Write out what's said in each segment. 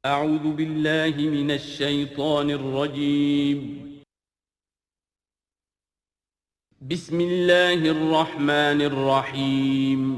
أعوذ بالله من الشيطان الرجيم. بسم الله الرحمن الرحيم.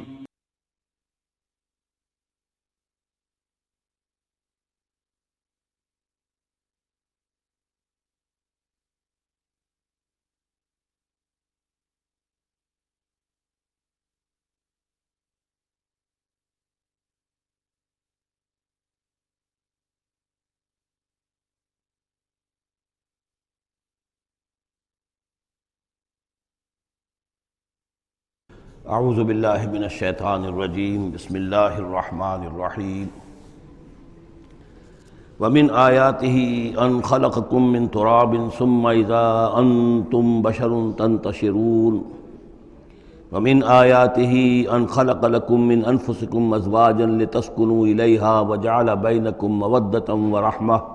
اعوذ باللہ من الشیطان الرجیم بسم اللہ الرحمن الرحیم ومن آیاتہ ان خلقکم من تراب ثم اذا انتم بشر تنتشرون ومن آیاتہ ان خلق لکم من انفسکم ازواجا لتسکنوا الیہا وجعل بینکم مودۃ ورحمۃ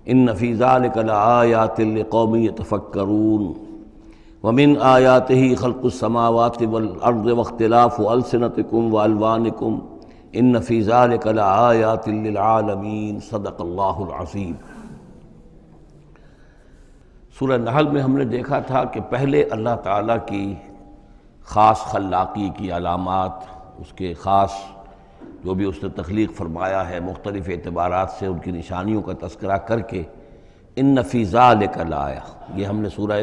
ان فی ذلک لآیات لقوم یتفکرون ومن آیاتہ خلق السماوات والارض واختلاف السنتکم والوانکم ان فی ذلک لآیات للعالمین صدق اللہ العظیم۔ سورہ نحل میں ہم نے دیکھا تھا کہ پہلے اللہ تعالیٰ کی خاص خلاقی کی علامات، اس کے خاص جو بھی اس نے تخلیق فرمایا ہے مختلف اعتبارات سے ان کی نشانیوں کا تذکرہ کر کے ان فی ذلک لآیہ، یہ ہم نے سورہ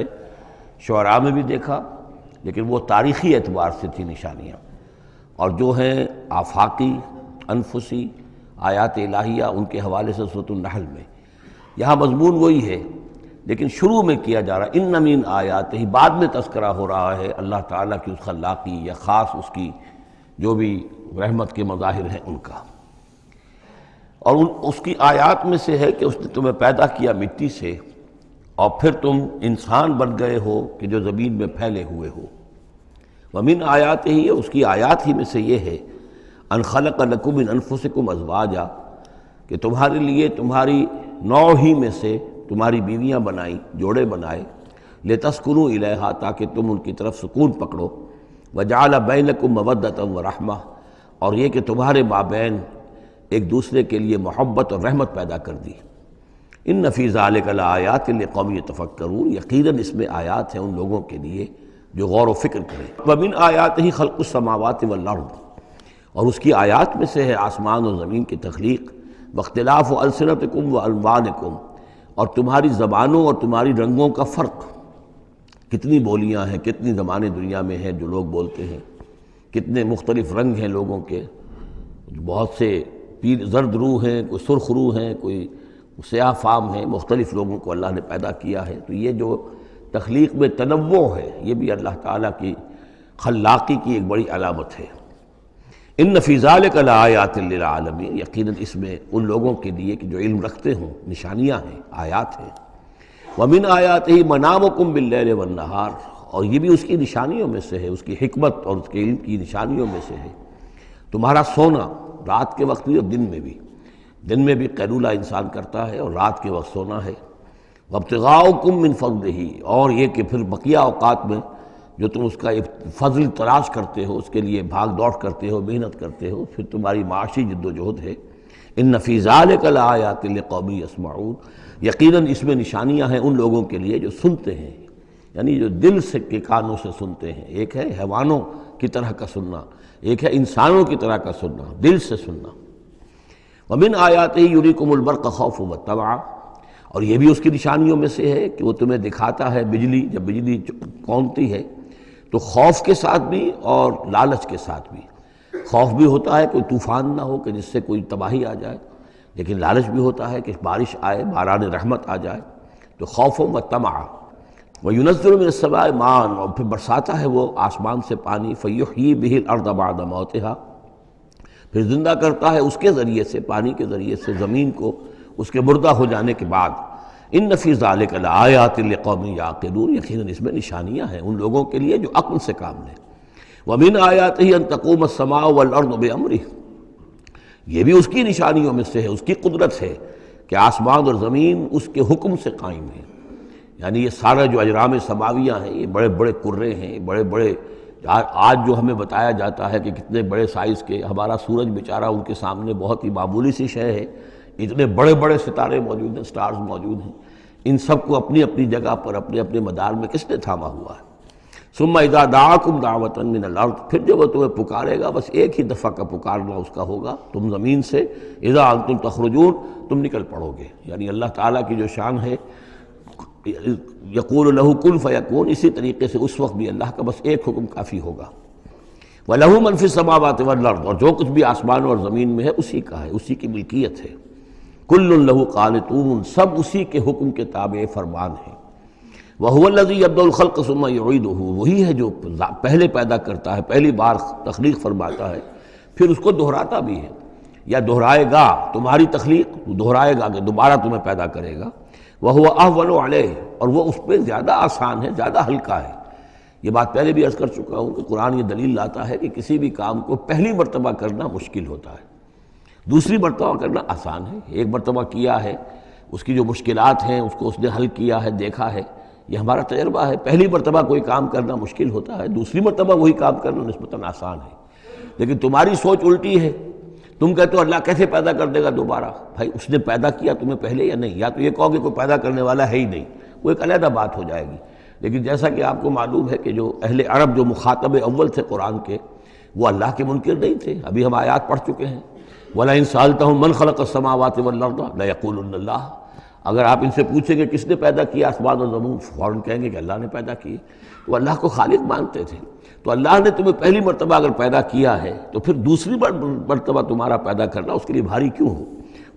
شعراء میں بھی دیکھا، لیکن وہ تاریخی اعتبار سے تھی نشانیاں، اور جو ہیں آفاقی انفسی آیات الہیہ ان کے حوالے سے سورۃ النحل میں یہاں مضمون وہی ہے، لیکن شروع میں کیا جا رہا ان من آیات ہی، بعد میں تذکرہ ہو رہا ہے اللہ تعالیٰ کی اس خلاقی یا خاص اس کی جو بھی رحمت کے مظاہر ہیں ان کا، اور اس کی آیات میں سے ہے کہ اس نے تمہیں پیدا کیا مٹی سے اور پھر تم انسان بن گئے ہو کہ جو زمین میں پھیلے ہوئے ہو۔ ومن آیات ہی، اس کی آیات ہی میں سے یہ ہے ان خلق لکم من انفسکم ازواجا، کہ تمہارے لیے تمہاری نوع ہی میں سے تمہاری بیویاں بنائیں، جوڑے بنائے، لتسکنوا الیہا، تاکہ تم ان کی طرف سکون پکڑو، وجعل بینکم مودۃ ورحمہ، اور یہ کہ تمہارے مابین ایک دوسرے کے لیے محبت اور رحمت پیدا کر دی۔ ان فی ذلک لآیات لقوم یتفکرون، یقیناً اس میں آیات ہیں ان لوگوں کے لیے جو غور و فکر کریں۔ ومن آیاتہ خلق السماوات والارض، اور اس کی آیات میں سے ہے آسمان اور زمین کی تخلیق، واختلاف السنتکم والوانکم، اور تمہاری زبانوں اور تمہاری رنگوں کا فرق، کتنی بولیاں ہیں، کتنی زبانیں دنیا میں ہیں جو لوگ بولتے ہیں، کتنے مختلف رنگ ہیں لوگوں کے، بہت سے زرد روح ہیں، کوئی سرخ روح ہیں، کوئی سیاہ فام ہیں، مختلف لوگوں کو اللہ نے پیدا کیا ہے۔ تو یہ جو تخلیق میں تنوع ہے یہ بھی اللہ تعالیٰ کی خلاقی کی ایک بڑی علامت ہے۔ ان فی ذلک لآیات للعالمین، یقیناً اس میں ان لوگوں کے لیے کہ جو علم رکھتے ہوں نشانیاں ہیں، آیات ہیں۔ ومن آیاتہ منامکم باللیل والنہار، اور یہ بھی اس کی نشانیوں میں سے ہے، اس کی حکمت اور اس کے علم کی نشانیوں میں سے ہے تمہارا سونا، رات کے وقت بھی اور دن میں بھی، دن میں بھی قیلولہ انسان کرتا ہے اور رات کے وقت سونا ہے۔ وابتغاؤکم من فضلہ، اور یہ کہ پھر بقیہ اوقات میں جو تم اس کا فضل تلاش کرتے ہو، اس کے لیے بھاگ دوڑ کرتے ہو، محنت کرتے ہو، پھر تمہاری معاشی جد و جہد ہے۔ ان فی ذلک لآیات لقوم یسمعون، یقیناً اس میں نشانیاں ہیں ان لوگوں کے لیے جو سنتے ہیں، یعنی جو دل سے کے کانوں سے سنتے ہیں۔ ایک ہے حیوانوں کی طرح کا سننا، ایک ہے انسانوں کی طرح کا سننا، دل سے سننا۔ ومن آیاتہ یریکم البرق خوفا وطمعا، اور یہ بھی اس کی نشانیوں میں سے ہے کہ وہ تمہیں دکھاتا ہے بجلی، جب بجلی کونتی ہے تو خوف کے ساتھ بھی اور لالچ کے ساتھ بھی۔ خوف بھی ہوتا ہے کوئی طوفان نہ ہو کہ جس سے کوئی تباہی آ جائے، لیکن لالچ بھی ہوتا ہے کہ بارش آئے، باران رحمت آ جائے، تو خوف و طمعا۔ وینزل من السماء ماء، اور پھر برساتا ہے وہ آسمان سے پانی، فیحیی بہ الارض بعد موتہا، پھر زندہ کرتا ہے اس کے ذریعے سے، پانی کے ذریعے سے زمین کو اس کے مردہ ہو جانے کے بعد۔ ان فی ذلک لآیات لقوم یعقلون، یقیناً اس میں نشانیاں ہیں ان لوگوں کے لیے جو عقل سے کام لیں۔ ومن آیاتہ ان تقوم السماء والارض بامرہ، یہ بھی اس کی نشانیوں میں سے ہے، اس کی قدرت ہے کہ آسمان اور زمین اس کے حکم سے قائم ہیں۔ یعنی یہ سارا جو اجرام سماویہ ہیں، یہ بڑے بڑے کرے ہیں، بڑے بڑے، آج جو ہمیں بتایا جاتا ہے کہ کتنے بڑے سائز کے، ہمارا سورج بیچارہ ان کے سامنے بہت ہی معمولی سی شے ہے، اتنے بڑے بڑے ستارے موجود ہیں، سٹارز موجود ہیں، ان سب کو اپنی اپنی جگہ پر اپنے اپنے مدار میں کس نے تھاما ہوا ہے؟ ثم اذا دعاکم دعوۃ من الارض، پھر جب وہ تمہیں پکارے گا، بس ایک ہی دفعہ کا پکارنا اس کا ہوگا، تم زمین سے اذا انتم تخرجون، تم نکل پڑو گے۔ یعنی اللہ تعالیٰ کی جو شان ہے یقول لہ کن فیکون، اسی طریقے سے اس وقت بھی اللہ کا بس ایک حکم کافی ہوگا۔ وَلَهُ مَن فِي السَّمَاوَاتِ وَالْأَرْضِ، اور جو کچھ بھی آسمانوں اور زمین میں ہے اسی کا ہے، اسی کی ملکیت ہے۔ كُلٌّ لَهُ قَانِتُونَ، سب اسی کے حکم کے تابع فرمان ہیں۔ وَهُوَ الَّذِي يَبْدَأُ الْخَلْقَ ثُمَّ يُعِيدُهُ، وہی ہے جو پہلے پیدا کرتا ہے، پہلی بار تخلیق فرماتا ہے، پھر اس کو دہراتا بھی ہے، یا دہرائے گا، تمہاری تخلیق دہرائے گا کہ دوبارہ تمہیں پیدا کرے گا۔ وَهُوَ أَهْوَنُ عَلَيْهِ، اور وہ اس پہ زیادہ آسان ہے، زیادہ ہلکا ہے۔ یہ بات پہلے بھی عرض کر چکا ہوں کہ قرآن یہ دلیل لاتا ہے کہ کسی بھی کام کو پہلی مرتبہ کرنا مشکل ہوتا ہے، دوسری مرتبہ کرنا آسان ہے۔ ایک مرتبہ کیا ہے، اس کی جو مشکلات ہیں اس کو اس نے حل کیا ہے، دیکھا ہے، یہ ہمارا تجربہ ہے۔ پہلی مرتبہ کوئی کام کرنا مشکل ہوتا ہے، دوسری مرتبہ وہی کام کرنا نسبتاً آسان ہے۔ لیکن تمہاری سوچ الٹی ہے، تم کہتے ہو اللہ کیسے پیدا کر دے گا دوبارہ؟ بھائی اس نے پیدا کیا تمہیں پہلے یا نہیں؟ یا تو یہ کہو کہ کوئی پیدا کرنے والا ہے ہی نہیں، وہ ایک علیحدہ بات ہو جائے گی۔ لیکن جیسا کہ آپ کو معلوم ہے کہ جو اہل عرب جو مخاطب اول تھے قرآن کے، وہ اللہ کے منکر نہیں تھے۔ ابھی ہم آیات پڑھ چکے ہیں، وَلَئِن سَأَلْتَهُم مَّن خَلَقَ السَّمَاوَاتِ وَالْأَرْضَ لَيَقُولُنَّ اللَّهُ، اگر آپ ان سے پوچھیں کہ کس نے پیدا کیا آسمان اور زمین، فوراً کہیں گے کہ اللہ نے پیدا کی۔ وہ اللہ کو خالق مانتے تھے۔ تو اللہ نے تمہیں پہلی مرتبہ اگر پیدا کیا ہے تو پھر دوسری مرتبہ تمہارا پیدا کرنا اس کے لیے بھاری کیوں ہو؟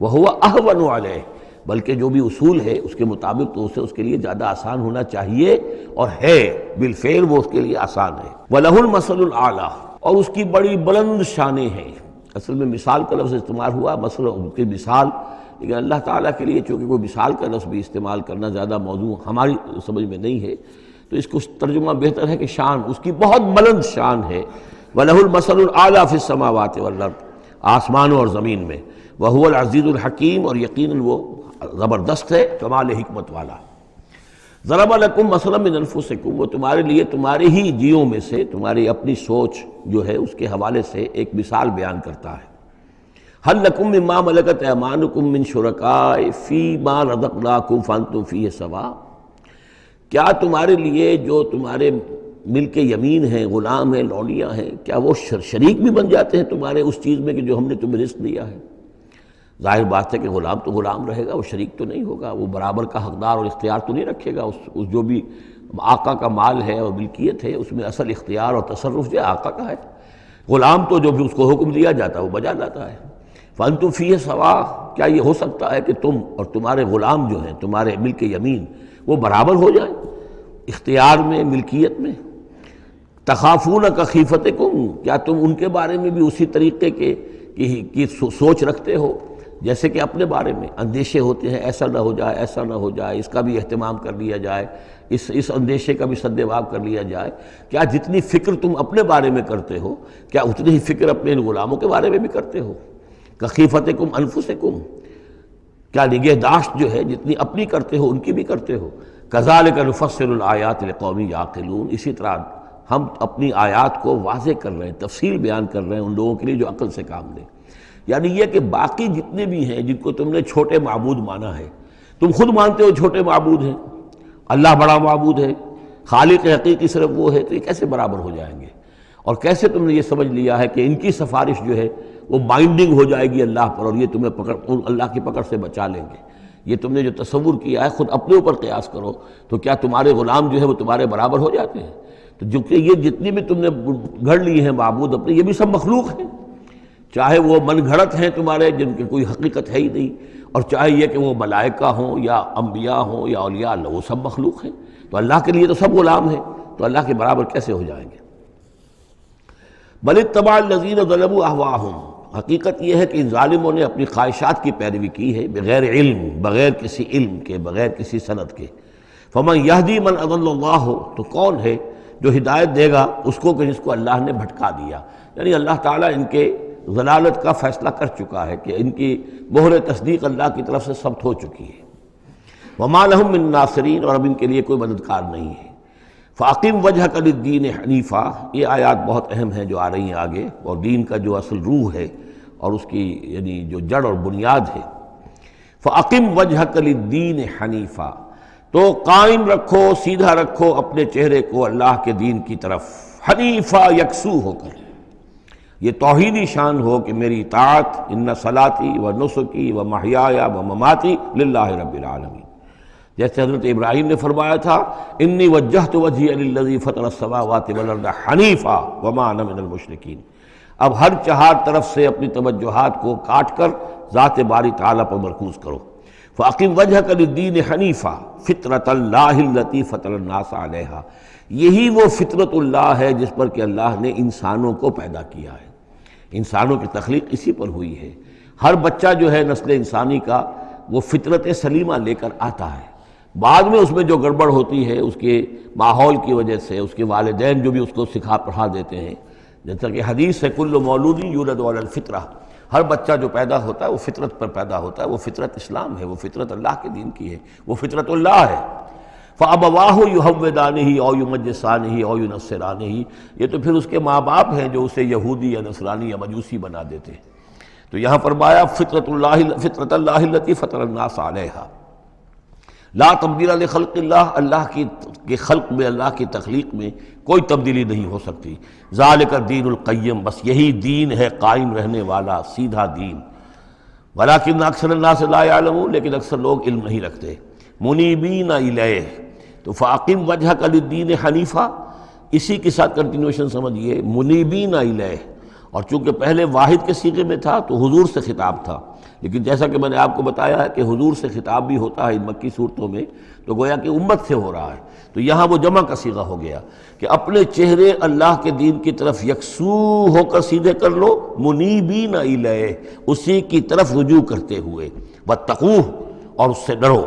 وَهُوَ أَهْوَنُ عَلَيْهِ، بلکہ جو بھی اصول ہے اس کے مطابق تو اسے اس کے لیے زیادہ آسان ہونا چاہیے، اور ہے بالفعل وہ اس کے لیے آسان ہے۔ وَلَهُ الْمَثَلُ الْأَعْلَىٰ، اور اس کی بڑی بلند شانیں ہیں۔ اصل میں مثال کا لفظ استعمال ہوا، مثلا اس کی مثال، لیکن اللہ تعالیٰ کے لیے چونکہ کوئی مثال کا لفظ بھی استعمال کرنا زیادہ موضوع ہماری سمجھ میں نہیں ہے، تو اس کو ترجمہ بہتر ہے کہ شان، اس کی بہت بلند شان ہے۔ وَلَهُ الْمَثَلُ الْأَعْلَىٰ فِي السَّمَاوَاتِ وَالْأَرْضِ، آسمانوں اور زمین میں۔ وَهُوَ الْعَزِيزُ الْحَكِيمُ، اور یقیناً وہ زبردست ہے، کمال حکمت والا۔ ضرب لکم مثلا من انفسکم، وہ تمہارے لیے تمہارے ہی جیوں میں سے، تمہاری اپنی سوچ جو ہے اس کے حوالے سے ایک مثال بیان کرتا ہے۔ هل لکم مما ملکت ایمانکم من شرکاء فیما رزقناکم فانتم فیہ سواء، کیا تمہارے لیے جو تمہارے ملک یمین ہیں، غلام ہیں، لونیاں ہیں، کیا وہ شریک بھی بن جاتے ہیں تمہارے اس چیز میں کہ جو ہم نے تمہیں رزق دیا ہے؟ ظاہر بات ہے کہ غلام تو غلام رہے گا، وہ شریک تو نہیں ہوگا، وہ برابر کا حقدار اور اختیار تو نہیں رکھے گا۔ اس جو بھی آقا کا مال ہے اور ملکیت ہے اس میں اصل اختیار اور تصرف جو ہے آقا کا ہے۔ غلام تو جو بھی اس کو حکم دیا جاتا ہے وہ بجا لاتا ہے۔ فَأَنْتُمْ فِيهِ سَوَاءٌ، کیا یہ ہو سکتا ہے کہ تم اور تمہارے غلام جو ہیں، تمہارے ملک یمین، وہ برابر ہو جائیں اختیار میں، ملکیت میں؟ تخافون کخیفتکم، کیا تم ان کے بارے میں بھی اسی طریقے کی سوچ رکھتے ہو جیسے کہ اپنے بارے میں اندیشے ہوتے ہیں، ایسا نہ ہو جائے، ایسا نہ ہو جائے، اس کا بھی اہتمام کر لیا جائے، اس اندیشے کا بھی سدباب کر لیا جائے؟ کیا جتنی فکر تم اپنے بارے میں کرتے ہو، کیا اتنی ہی فکر اپنے غلاموں کے بارے میں بھی کرتے ہو؟ کخیفتکم انفسکم، کیا نگہداشت جو ہے جتنی اپنی کرتے ہو ان کی بھی کرتے ہو؟ کذالک نفصل الآیات لقوم یعقلون، اسی طرح ہم اپنی آیات کو واضح کر رہے ہیں، تفصیل بیان کر رہے ہیں ان لوگوں کے لیے جو عقل سے کام لیں۔ یعنی یہ کہ باقی جتنے بھی ہیں جن کو تم نے چھوٹے معبود مانا ہے، تم خود مانتے ہو چھوٹے معبود ہیں، اللہ بڑا معبود ہے، خالق حقیقی صرف وہ ہے، تو یہ کیسے برابر ہو جائیں گے؟ اور کیسے تم نے یہ سمجھ لیا ہے کہ ان کی سفارش جو ہے وہ بائنڈنگ ہو جائے گی اللہ پر، اور یہ تمہیں اللہ کی پکڑ سے بچا لیں گے؟ یہ تم نے جو تصور کیا ہے خود اپنے اوپر قیاس کرو، تو کیا تمہارے غلام جو ہے وہ تمہارے برابر ہو جاتے ہیں؟ تو جو کہ یہ جتنی بھی تم نے گھڑ لی ہیں معبود اپنے، یہ بھی سب مخلوق ہیں، چاہے وہ من گھڑت ہیں تمہارے جن کی کوئی حقیقت ہے ہی نہیں، اور چاہے یہ کہ وہ ملائکہ ہوں یا انبیاء ہوں یا اولیاء اللہ، وہ سب مخلوق ہیں۔ تو اللہ کے لیے تو سب غلام ہیں، تو اللہ کے برابر کیسے ہو جائیں گے؟ بل اتبع الذین ظلموا اہواءہم، حقیقت یہ ہے کہ ان ظالموں نے اپنی خواہشات کی پیروی کی ہے، بغیر علم، بغیر کسی علم کے، بغیر کسی سند کے۔ فمن یہدی من اضل اللہ، تو کون ہے جو ہدایت دے گا اس کو کہ جس کو اللہ نے بھٹکا دیا؟ یعنی اللہ تعالیٰ ان کے ضلالت کا فیصلہ کر چکا ہے کہ ان کی مہر تصدیق اللہ کی طرف سے ثبت ہو چکی ہے۔ وما لہم من ناصرین، اور اب ان کے لیے کوئی مددگار نہیں ہے۔ فاقم وجہک للدین حنیفا، یہ آیات بہت اہم ہیں جو آ رہی ہیں آگے، اور دین کا جو اصل روح ہے اور اس کی یعنی جو جڑ اور بنیاد ہے، فَأَقِمْ وَجْهَكَ لِلدِّينِ حَنِيفًا، تو قائم رکھو، سیدھا رکھو اپنے چہرے کو اللہ کے دین کی طرف، حنیفہ، یکسو ہو کر۔ یہ توحیدی شان ہو کہ میری اطاعت، ان صلاتی و نسکی و محیای و مماتی للہ رب العالمین، جیسے حضرت ابراہیم نے فرمایا تھا انی وجہت وجہی للذی فطر السماوات والارض حنیفا وما انا من المشرکین۔ اب ہر چہار طرف سے اپنی توجہات کو کاٹ کر ذات باری تعالیٰ پر مرکوز کرو۔ فَأَقِمْ وَجْهَكَ لِلدِّينِ حَنِيفًا فِطْرَةَ اللَّهِ الَّتِي فَطَرَ النَّاسَ عَلَيْهَا، یہی وہ فطرت اللہ ہے جس پر کہ اللہ نے انسانوں کو پیدا کیا ہے۔ انسانوں کی تخلیق اسی پر ہوئی ہے۔ ہر بچہ جو ہے نسل انسانی کا وہ فطرت سلیمہ لے کر آتا ہے، بعد میں اس میں جو گڑبڑ ہوتی ہے اس کے ماحول کی وجہ سے، اس کے والدین جو بھی اس کو سکھا پڑھا دیتے ہیں، جیسا کہ حدیث ہے کل مولود یولد علی الفطرہ، ہر بچہ جو پیدا ہوتا ہے وہ فطرت پر پیدا ہوتا ہے، وہ فطرت اسلام ہے، وہ فطرت اللہ کے دین کی ہے، وہ فطرت اللہ ہے۔ فَأَبَوَاهُ يُهَوِّدَانِهِ أَوْ يُمَجِّسَانِهِ أَوْ يُنَصِّرَانِهِ، یہ تو پھر اس کے ماں باپ ہیں جو اسے یہودی یا نصرانی یا مجوسی بنا دیتے ہیں۔ تو یہاں فرمایا فطرت اللہ التي فطر الناس علیہا، لا تبدیل لخلق اللہ، اللہ کی خلق میں، اللہ کی تخلیق میں کوئی تبدیلی نہیں ہو سکتی۔ ذالک الدین القیم، بس یہی دین ہے قائم رہنے والا سیدھا دین۔ ولکن اکثر الناس لا یعلمون، لیکن اکثر لوگ علم نہیں رکھتے۔ منیبین الیہ، تو فاقم وجہک للدین حنیفا، اسی کے ساتھ کنٹینویشن سمجھیے، منیبین الیہ، اور چونکہ پہلے واحد کے صیغے میں تھا تو حضور سے خطاب تھا، لیکن جیسا کہ میں نے آپ کو بتایا ہے کہ حضور سے خطاب بھی ہوتا ہے ان مکی صورتوں میں، تو گویا کہ امت سے ہو رہا ہے، تو یہاں وہ جمع کا صیغہ ہو گیا کہ اپنے چہرے اللہ کے دین کی طرف یکسو ہو کر سیدھے کر لو، منیبین الیہ، اسی کی طرف رجوع کرتے ہوئے، واتقوہ، اور اس سے ڈرو،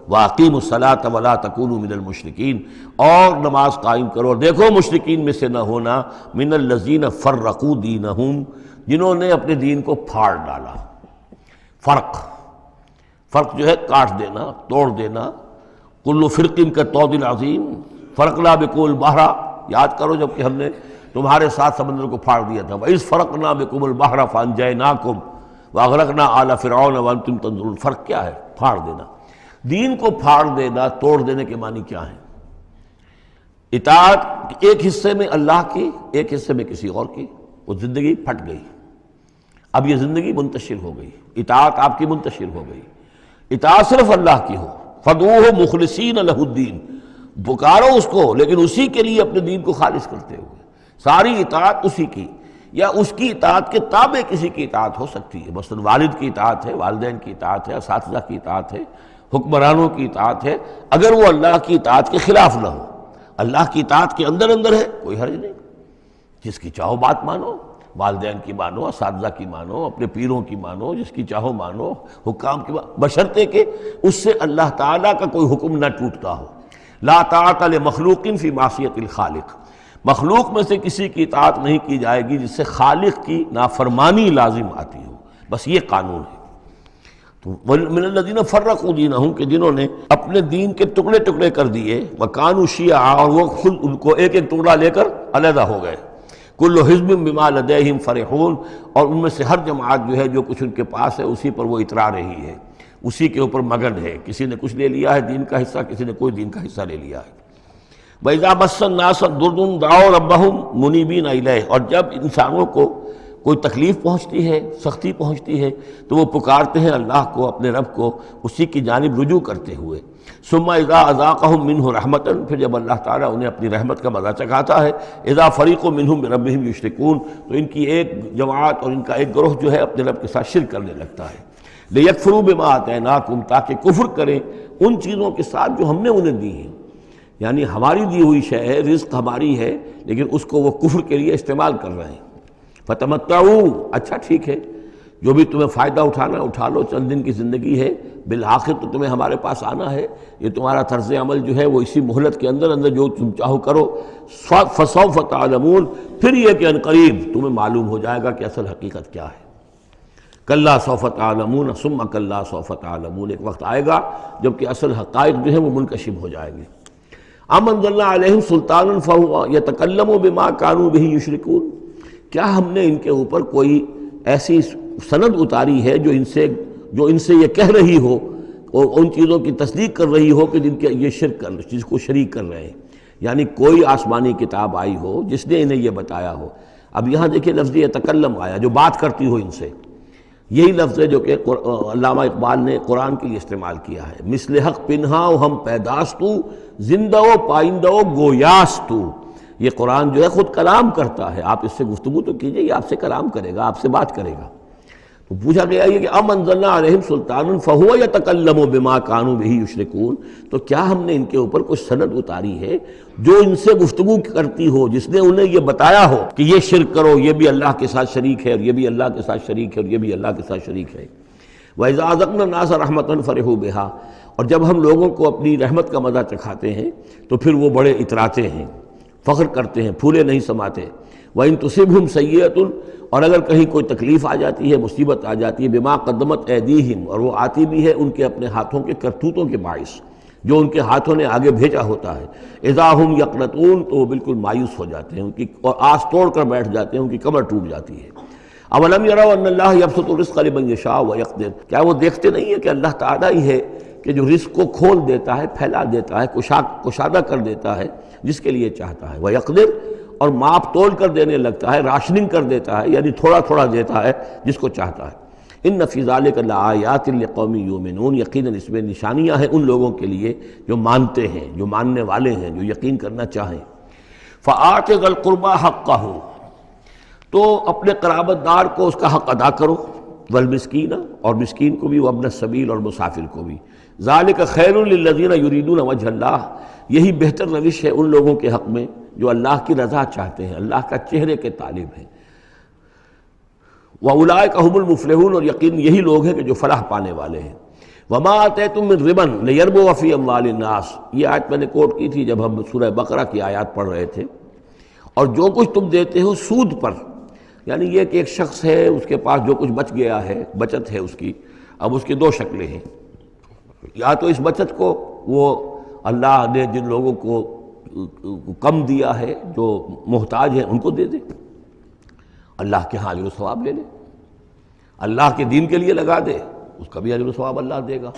وَأَقِیمُوا الصَّلَاةَ وَلَا تَکُونُوا مِنَ الْمُشْرِکِینَ، اور نماز قائم کرو، اور دیکھو مشرکین میں سے نہ ہونا، مِنَ الَّذِینَ فَرَّقُوا دِینَہُم، جنہوں نے اپنے دین کو پھاڑ ڈالا۔ فرق جو ہے کاٹ دینا، توڑ دینا، کل فرق کالطود العظیم فرقنا بکم البحر، یاد کرو جب کہ ہم نے تمہارے ساتھ سمندر کو پھاڑ دیا تھا، وَإِذْ فَرَقْنَا بِكُمُ الْبَحْرَ فَأَنْجَيْنَاكُمْ وَأَغْرَقْنَا آلَ فِرْعَوْنَ وَأَنْتُمْ تَنظُرُونَ۔ فرق کیا ہے؟ پھاڑ دینا۔ دین کو پھاڑ دینا، توڑ دینے کے معنی کیا ہیں؟ اطاعت ایک حصے میں اللہ کی، ایک حصے میں کسی اور کی، وہ زندگی پھٹ گئی، اب یہ زندگی منتشر ہو گئی، اطاعت آپ کی منتشر ہو گئی۔ اطاعت صرف اللہ کی ہو، فَدْعُوهُ مُخْلِصِينَ لَهُ الدِّينَ، پکارو اس کو لیکن اسی کے لیے اپنے دین کو خالص کرتے ہوئے، ساری اطاعت اسی کی، یا اس کی اطاعت کے تابع کسی کی اطاعت ہو سکتی ہے، مثلا والد کی اطاعت ہے، والدین کی اطاعت ہے، اساتذہ کی اطاعت ہے، حکمرانوں کی اطاعت ہے، اگر وہ اللہ کی اطاعت کے خلاف نہ ہو، اللہ کی اطاعت کے اندر اندر ہے کوئی حرج نہیں، جس کی چاہو بات مانو، والدین کی مانو، اساتذہ کی مانو، اپنے پیروں کی مانو، جس کی چاہو مانو، حکام کی مانو، بشرطے کہ اس سے اللہ تعالیٰ کا کوئی حکم نہ ٹوٹتا ہو۔ لا طاعۃ لمخلوق فی معصیۃ الخالق، مخلوق میں سے کسی کی اطاعت نہیں کی جائے گی جس سے خالق کی نافرمانی لازم آتی ہو، بس یہ قانون ہے۔ تو من الذین فرقوا دینہم، کہ جنہوں نے اپنے دین کے ٹکڑے ٹکڑے کر دیے، وکانوا شیعا، اور وہ خود ان کو ایک ایک ٹکڑا لے کر علیحدہ ہو گئے، کل حزب بما لدیہم فرحون، اور ان میں سے ہر جماعت جو ہے جو کچھ ان کے پاس ہے اسی پر وہ اترا رہی ہے، اسی کے اوپر مگن ہے، کسی نے کچھ لے لیا ہے دین کا حصہ، کسی نے کوئی دین کا حصہ لے لیا ہے۔ وَإِذَا مَسَّ النَّاسَ ضُرٌّ دَعَوْا رَبَّهُمْ مُنِيبِينَ إِلَيْهِ، اور جب انسانوں کو کوئی تکلیف پہنچتی ہے، سختی پہنچتی ہے، تو وہ پکارتے ہیں اللہ کو، اپنے رب کو، اسی کی جانب رجوع کرتے ہوئے۔ ثم اذا اذاقهم منه رحمۃ، پھر جب اللہ تعالیٰ انہیں اپنی رحمت کا مزہ چکھاتا ہے، اذا فریق منهم بربهم یشرکون، تو ان کی ایک جماعت اور ان کا ایک گروہ جو ہے اپنے رب کے ساتھ شرک کرنے لگتا ہے۔ لیکفروا بما آتیناکم، تاکہ کفر کریں ان چیزوں کے ساتھ جو ہم نے انہیں دی ہیں، یعنی ہماری دی ہوئی شے ہے، رزق ہماری ہے، لیکن اس کو وہ کفر کے لیے استعمال کر رہے ہیں۔ فتمتعوا، اچھا ٹھیک ہے، جو بھی تمہیں فائدہ اٹھانا اٹھا لو، چند دن کی زندگی ہے، بالآخر تو تمہیں ہمارے پاس آنا ہے، یہ تمہارا طرز عمل جو ہے وہ اسی مہلت کے اندر اندر جو تم چاہو کرو، فسوف تعلمون، پھر یہ کہ عنقریب تمہیں معلوم ہو جائے گا کہ اصل حقیقت کیا ہے۔ کلا سوف تعلمون ثم کلا سوف تعلمون، ایک وقت آئے گا جب کہ اصل حقائق جو ہیں وہ منکشف ہو جائیں گے۔ ام انزلنا علیہم سلطانا فہو یتکلم بما کانوا بہ یشرکون، کیا ہم نے ان کے اوپر کوئی ایسی سند اتاری ہے جو ان سے جو ان سے یہ کہہ رہی ہو اور ان چیزوں کی تصدیق کر رہی ہو کہ جن کے یہ شرک کر جس کو شریک کر رہے ہیں، یعنی کوئی آسمانی کتاب آئی ہو جس نے انہیں یہ بتایا ہو۔ اب یہاں دیکھیں لفظ یتکلم آیا، جو بات کرتی ہو ان سے، یہی لفظ ہے جو کہ علامہ اقبال نے قرآن کے لیے استعمال کیا ہے، مثل حق پنہا و ہم پیداستو زندہ و پائندہ و گویاستو۔ یہ قرآن جو ہے خود کلام کرتا ہے، آپ اس سے گفتگو تو کیجئے، یہ آپ سے کلام کرے گا، آپ سے بات کرے گا۔ تو پوچھا گیا یہ کہ ام انزلنا علیہم سلطان فہو یتکلم بما کانوا بہ یشرکون، تو کیا ہم نے ان کے اوپر کچھ سند اتاری ہے جو ان سے گفتگو کرتی ہو، جس نے انہیں یہ بتایا ہو کہ یہ شرک کرو، یہ بھی اللہ کے ساتھ شریک ہے اور یہ بھی اللہ کے ساتھ شریک ہے اور یہ بھی اللہ کے ساتھ شریک ہے۔ وَإِذَا أَذَقْنَا النَّاسَ رَحْمَةً فَرِحُوا بِهَا، اور جب ہم لوگوں کو اپنی رحمت کا مزہ چکھاتے ہیں تو پھر وہ بڑے اتراتے ہیں، فخر کرتے ہیں، پھولے نہیں سماتے۔ وَإِن تُصِبْهُمْ سَيِّئَةٌ، اور اگر کہیں کوئی تکلیف آ جاتی ہے، مصیبت آ جاتی ہے، بما قدمت ایدیہم، اور وہ آتی بھی ہے ان کے اپنے ہاتھوں کے کرتوتوں کے باعث، جو ان کے ہاتھوں نے آگے بھیجا ہوتا ہے، اذا ہم یقنطون، تو وہ بالکل مایوس ہو جاتے ہیں، ان کی اور آس توڑ کر بیٹھ جاتے ہیں، ان کی کمر ٹوٹ جاتی ہے۔ اولم یروا ان اللہ یبسط الرزق لمن یشاء ویقدر، کیا وہ دیکھتے نہیں ہیں کہ اللہ تعالیٰ ہی ہے کہ جو رزق کو کھول دیتا ہے، پھیلا دیتا ہے، کشادہ کر دیتا ہے جس کے لیے چاہتا ہے، ویقدر، اور ماپ تول کر دینے لگتا ہے، راشننگ کر دیتا ہے، یعنی تھوڑا تھوڑا دیتا ہے جس کو چاہتا ہے۔ ان فی ذلک لآیات لقوم یؤمنون، یقیناً اس میں نشانیاں ہیں ان لوگوں کے لیے جو مانتے ہیں، جو ماننے والے ہیں، جو یقین کرنا چاہیں۔ فآت ذی القربى حقہ، تو اپنے قرابت دار کو اس کا حق ادا کرو، والمسکین، اور مسکین کو بھی، وابن السبیل، اور مسافر کو بھی۔ ذالک خیر للذین یریدون وجہ اللہ، یہی بہتر روش ہے ان لوگوں کے حق میں جو اللہ کی رضا چاہتے ہیں، اللہ کا چہرے کے طالب ہیں۔ وَأُولَٰئِكَ هُمُ الْمُفْلِحُونَ، اور یقین یہی لوگ ہیں کہ جو فلاح پانے والے ہیں۔ وَمَا آتَيْتُم مِّن رِّبًا لِيَرْبُوَ فِي أَمْوَالِ النَّاسِ، یہ آیت میں نے کوٹ کی تھی جب ہم سورہ بقرہ کی آیات پڑھ رہے تھے۔ اور جو کچھ تم دیتے ہو سود پر، یعنی یہ کہ ایک شخص ہے، اس کے پاس جو کچھ بچ گیا ہے، بچت ہے اس کی، اب اس کی دو شکلیں ہیں، یا تو اس بچت کو وہ اللہ نے جن لوگوں کو کم دیا ہے، جو محتاج ہیں، ان کو دے دے، اللہ کے ہاں اجر و ثواب لے لے، اللہ کے دین کے لیے لگا دے، اس کا بھی اجر و ثواب اللہ دے گا،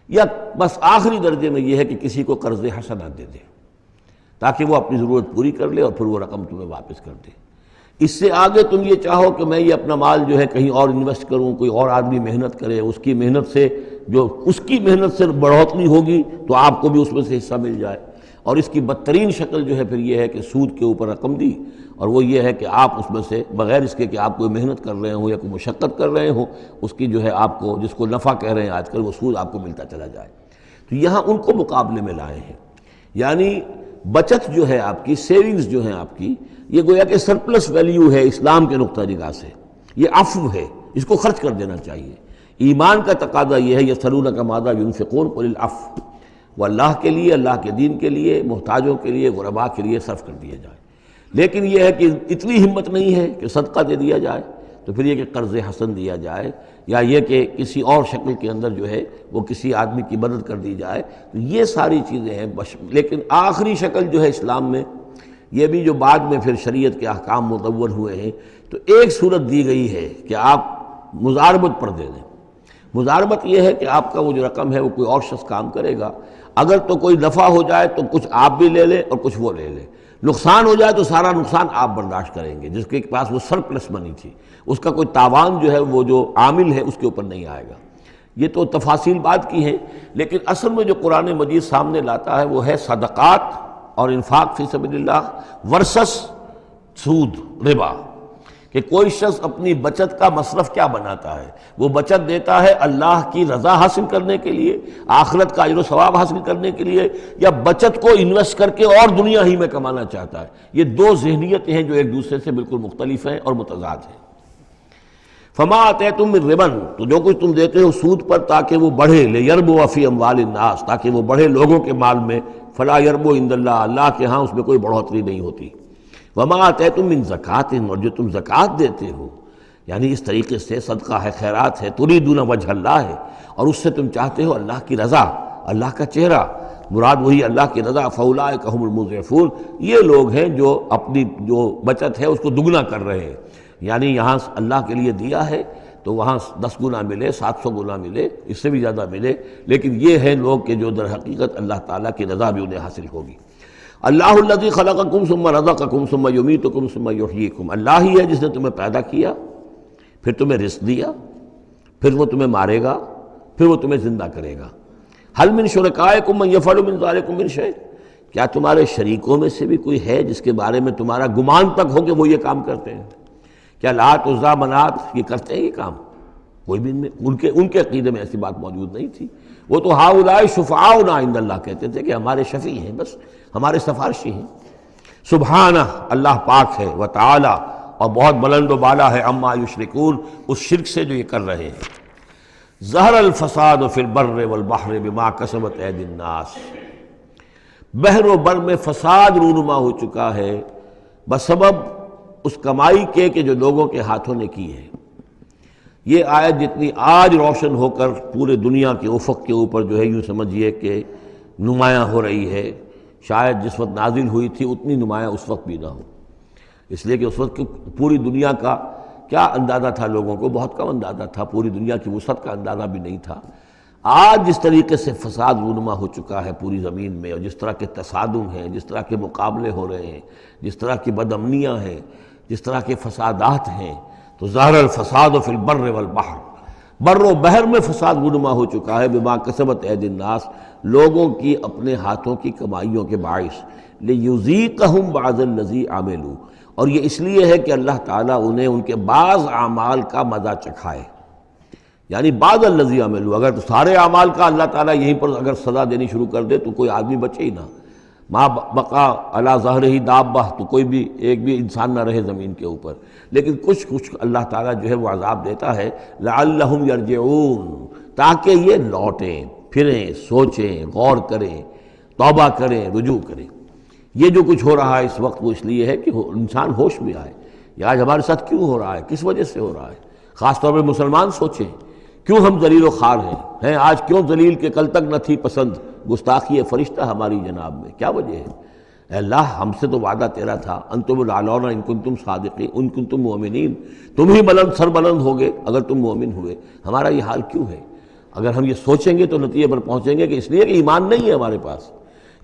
یا بس آخری درجے میں یہ ہے کہ کسی کو قرض حسنہ دے دے تاکہ وہ اپنی ضرورت پوری کر لے اور پھر وہ رقم تمہیں واپس کر دے۔ اس سے آگے تم یہ چاہو کہ میں یہ اپنا مال جو ہے کہیں اور انویسٹ کروں، کوئی اور آدمی محنت کرے، اس کی محنت سے جو اس کی محنت سے بڑھوتری ہوگی تو آپ کو بھی اس میں سے حصہ مل جائے۔ اور اس کی بدترین شکل جو ہے پھر یہ ہے کہ سود کے اوپر رقم دی، اور وہ یہ ہے کہ آپ اس میں سے بغیر اس کے کہ آپ کوئی محنت کر رہے ہوں یا کوئی مشقت کر رہے ہوں، اس کی جو ہے آپ کو، جس کو نفع کہہ رہے ہیں آج کل، وہ سود آپ کو ملتا چلا جائے۔ تو یہاں ان کو مقابلے میں لائے ہیں، یعنی بچت جو ہے آپ کی، سیونگز جو ہیں آپ کی، یہ گویا کہ سرپلس ویلیو ہے اسلام کے نقطہ نگاہ سے، یہ عفو ہے، اس کو خرچ کر دینا چاہیے۔ ایمان کا تقاضا یہ ہے، یسألونک ماذا ينفقون قل العفو، وہ اللہ کے لیے، اللہ کے دین کے لیے، محتاجوں کے لیے، غرباء کے لیے صرف کر دیا جائے۔ لیکن یہ ہے کہ اتنی ہمت نہیں ہے کہ صدقہ دے دیا جائے، تو پھر یہ کہ قرض حسن دیا جائے، یا یہ کہ کسی اور شکل کے اندر جو ہے وہ کسی آدمی کی مدد کر دی جائے، تو یہ ساری چیزیں ہیں۔ لیکن آخری شکل جو ہے اسلام میں، یہ بھی جو بعد میں پھر شریعت کے احکام مدون ہوئے ہیں، تو ایک صورت دی گئی ہے کہ آپ مضاربت پر دے دیں۔ مضاربت یہ ہے کہ آپ کا وہ جو رقم ہے وہ کوئی اور شخص کام کرے گا، اگر تو کوئی نفع ہو جائے تو کچھ آپ بھی لے لیں اور کچھ وہ لے لیں، نقصان ہو جائے تو سارا نقصان آپ برداشت کریں گے، جس کے پاس وہ سرپلس منی تھی، اس کا کوئی تاوان جو ہے وہ جو عامل ہے اس کے اوپر نہیں آئے گا۔ یہ تو تفاصیل بات کی ہیں، لیکن اصل میں جو قرآن مجید سامنے لاتا ہے وہ ہے صدقات اور انفاق فی سبیل اللہ ورسس سود، ربا، کہ کوئی شخص اپنی بچت کا مصرف کیا بناتا ہے، وہ بچت دیتا ہے اللہ کی رضا حاصل کرنے کے لیے، آخرت کا اجر و ثواب حاصل کرنے کے لیے، یا بچت کو انویسٹ کر کے اور دنیا ہی میں کمانا چاہتا ہے۔ یہ دو ذہنیتیں ہیں جو ایک دوسرے سے بالکل مختلف ہیں اور متضاد ہیں۔ فما آتیتم من ربا، تو جو کچھ تم دیتے ہو سود پر تاکہ وہ بڑھے، لیربو فی اموال الناس، تاکہ وہ بڑھے لوگوں کے مال میں، فلا یربو عند اللہ، اللہ کے ہاں اس میں کوئی بڑھوتری نہیں ہوتی۔ وما آتیتم من زکوٰۃ، اور جو تم زکوٰۃ دیتے ہو، یعنی اس طریقے سے صدقہ ہے، خیرات ہے، تریدون وجہ اللہ ہے، اور اس سے تم چاہتے ہو اللہ کی رضا، اللہ کا چہرہ، مراد وہی اللہ کی رضا، فاولئک ھم المضعفون، یہ لوگ ہیں جو اپنی جو بچت ہے اس کو دگنا کر رہے ہیں، یعنی یہاں اللہ کے لیے دیا ہے تو وہاں 10 گنا ملے، 700 گنا ملے، اس سے بھی زیادہ ملے، لیکن یہ ہیں لوگ کہ جو در حقیقت اللہ تعالیٰ کی رضا بھی انہیں حاصل ہوگی۔ اللہ الذی خلقکم ثم رزقکم ثم یمیتکم ثم یحییکم، اللہ ہی ہے جس نے تمہیں پیدا کیا، پھر تمہیں رزق دیا، پھر وہ تمہیں مارے گا، پھر وہ تمہیں زندہ کرے گا۔ هل من شرکائکم من یفعل من ذلکم من شیء، کیا تمہارے شریکوں میں سے بھی کوئی ہے جس کے بارے میں تمہارا گمان تک ہو کہ وہ یہ کام کرتے ہیں؟ کیا لات عزیٰ منات یہ کرتے ہیں یہ کام؟ کوئی بھی ان کے عقیدے میں ایسی بات موجود نہیں تھی۔ وہ تو ہؤلاء شفعاؤنا عند اللہ کہتے تھے کہ ہمارے شفیع ہیں، بس ہمارے سفارشی ہیں۔ سبحانہ، اللہ پاک ہے، وتعالی، اور بہت بلند و بالا ہے، عما یشرکون، اس شرک سے جو یہ کر رہے ہیں۔ ظہر الفساد فی البر والبحر بما کسبت ایدی الناس، بحر و بر میں فساد رونما ہو چکا ہے بسبب اس کمائی کے کہ جو لوگوں کے ہاتھوں نے کی ہے۔ یہ آیت جتنی آج روشن ہو کر پورے دنیا کے افق کے اوپر جو ہے یوں سمجھیے کہ نمایاں ہو رہی ہے، شاید جس وقت نازل ہوئی تھی اتنی نمایاں اس وقت بھی نہ ہو، اس لیے کہ اس وقت پوری دنیا کا کیا اندازہ تھا، لوگوں کو بہت کم اندازہ تھا، پوری دنیا کی وسعت کا اندازہ بھی نہیں تھا۔ آج جس طریقے سے فساد رونما ہو چکا ہے پوری زمین میں، اور جس طرح کے تصادم ہیں، جس طرح کے مقابلے ہو رہے ہیں، جس طرح کی بد امنیاں ہیں، جس طرح کے فسادات ہیں، تو ظاہر الفساد فی البر والبحر، بر و بحر میں فساد رونما ہو چکا ہے بما کسبت ایدی الناس، لوگوں کی اپنے ہاتھوں کی کمائیوں کے باعث، لیذیقہم بعض الذی عملوا، اور یہ اس لیے ہے کہ اللہ تعالیٰ انہیں ان کے بعض اعمال کا مزہ چکھائے، یعنی بعض الذی عملوا، اگر تو سارے اعمال کا اللہ تعالیٰ یہیں پر اگر سزا دینی شروع کر دے تو کوئی آدمی بچے ہی نہ، ما بقا علی ظہرہ دابہ، تو کوئی بھی ایک بھی انسان نہ رہے زمین کے اوپر، لیکن کچھ اللہ تعالیٰ جو ہے وہ عذاب دیتا ہے، لعلہم یرجعون، تاکہ یہ لوٹیں پھریں، سوچیں، غور کریں، توبہ کریں، رجوع کریں۔ یہ جو کچھ ہو رہا ہے اس وقت وہ اس لیے ہے کہ انسان ہوش میں آئے، یہ آج ہمارے ساتھ کیوں ہو رہا ہے، کس وجہ سے ہو رہا ہے، خاص طور پہ مسلمان سوچیں کیوں ہم ذلیل و خوار ہیں آج، کیوں ذلیل کہ کل تک نہ تھی پسند گستاخی فرشتہ ہماری جناب میں، کیا وجہ ہے؟ اے اللہ، ہم سے تو وعدہ تیرا تھا، انتم الاعلون ان کنتم صادقین، ان کنتم مؤمنین، تم ہی بلند سر بلند ہوگے اگر تم مومن ہوئے، ہمارا یہ حال کیوں ہے؟ اگر ہم یہ سوچیں گے تو نتیجے پر پہنچیں گے کہ اس لیے کہ ایمان نہیں ہے ہمارے پاس،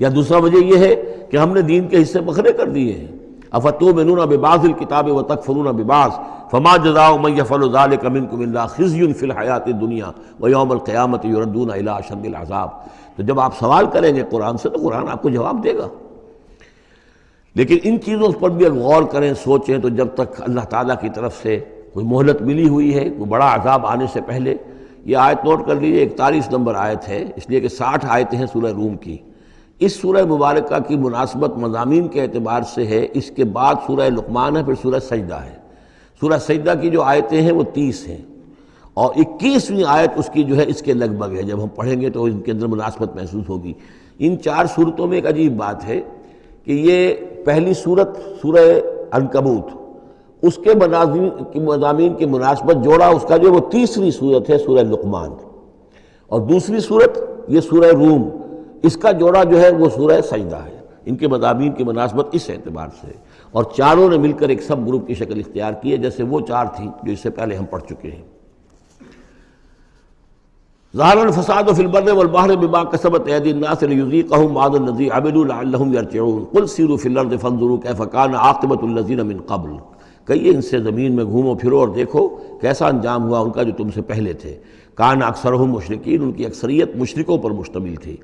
یا دوسرا وجہ یہ ہے کہ ہم نے دین کے حصے بکھرے کر دیے ہیں۔ افتؤمنون ببعض الکتاب وتکفرون ببعض فما جزاء من يفعل ذلك منكم الا خزي في الحیاة الدنیا ویوم القیامة یردون الى اشد العذاب۔ تو جب آپ سوال کریں گے قرآن سے تو قرآن آپ کو جواب دے گا، لیکن ان چیزوں پر بھی اگر غور کریں، سوچیں، تو جب تک اللہ تعالیٰ کی طرف سے کوئی مہلت ملی ہوئی ہے، کوئی بڑا عذاب آنے سے پہلے، یہ آیت نوٹ کر لیجیے، 41 نمبر آیت ہے، اس لیے کہ 60 آیتیں ہیں سورہ روم کی۔ اس سورہ مبارکہ کی مناسبت مضامین کے اعتبار سے ہے، اس کے بعد سورہ لقمان ہے، پھر سورہ سجدہ ہے۔ سورہ سجدہ کی جو آیتیں ہیں وہ 30 ہیں، اور 21ویں آیت اس کی جو ہے اس کے لگ بھگ ہے، جب ہم پڑھیں گے تو ان کے اندر مناسبت محسوس ہوگی۔ ان 4 صورتوں میں ایک عجیب بات ہے کہ یہ پہلی صورت سورہ عنکبوت، اس کے مضامین کی مناسبت جوڑا اس کا جو وہ تیسری صورت ہے سورہ لقمان، اور دوسری صورت یہ سورہ روم، اس کا جوڑا جو ہے وہ سورہ سجدہ ہے۔ ان کے مضامین کی مناسبت اس اعتبار سے، اور چاروں نے مل کر ایک سب گروپ کی شکل اختیار کی ہے، جیسے وہ 4 تھیں جو اس سے پہلے ہم پڑھ چکے ہیں۔ ظہر الفساد فی البر والبحر بما کسبت ایدی الناس لیذیقہم بعض الذی عملوا لعلہم یرجعون قل سیروا فی الارض فانظروا کیف کان عاقبۃ الذین من قبل، کہیے ان سے زمین میں گھومو پھرو اور دیکھو کیسا انجام ہوا ان کا جو تم سے پہلے تھے۔ کان اکثرہم مشرکین، ان کی اکثریت مشرکوں پر مشتمل تھی۔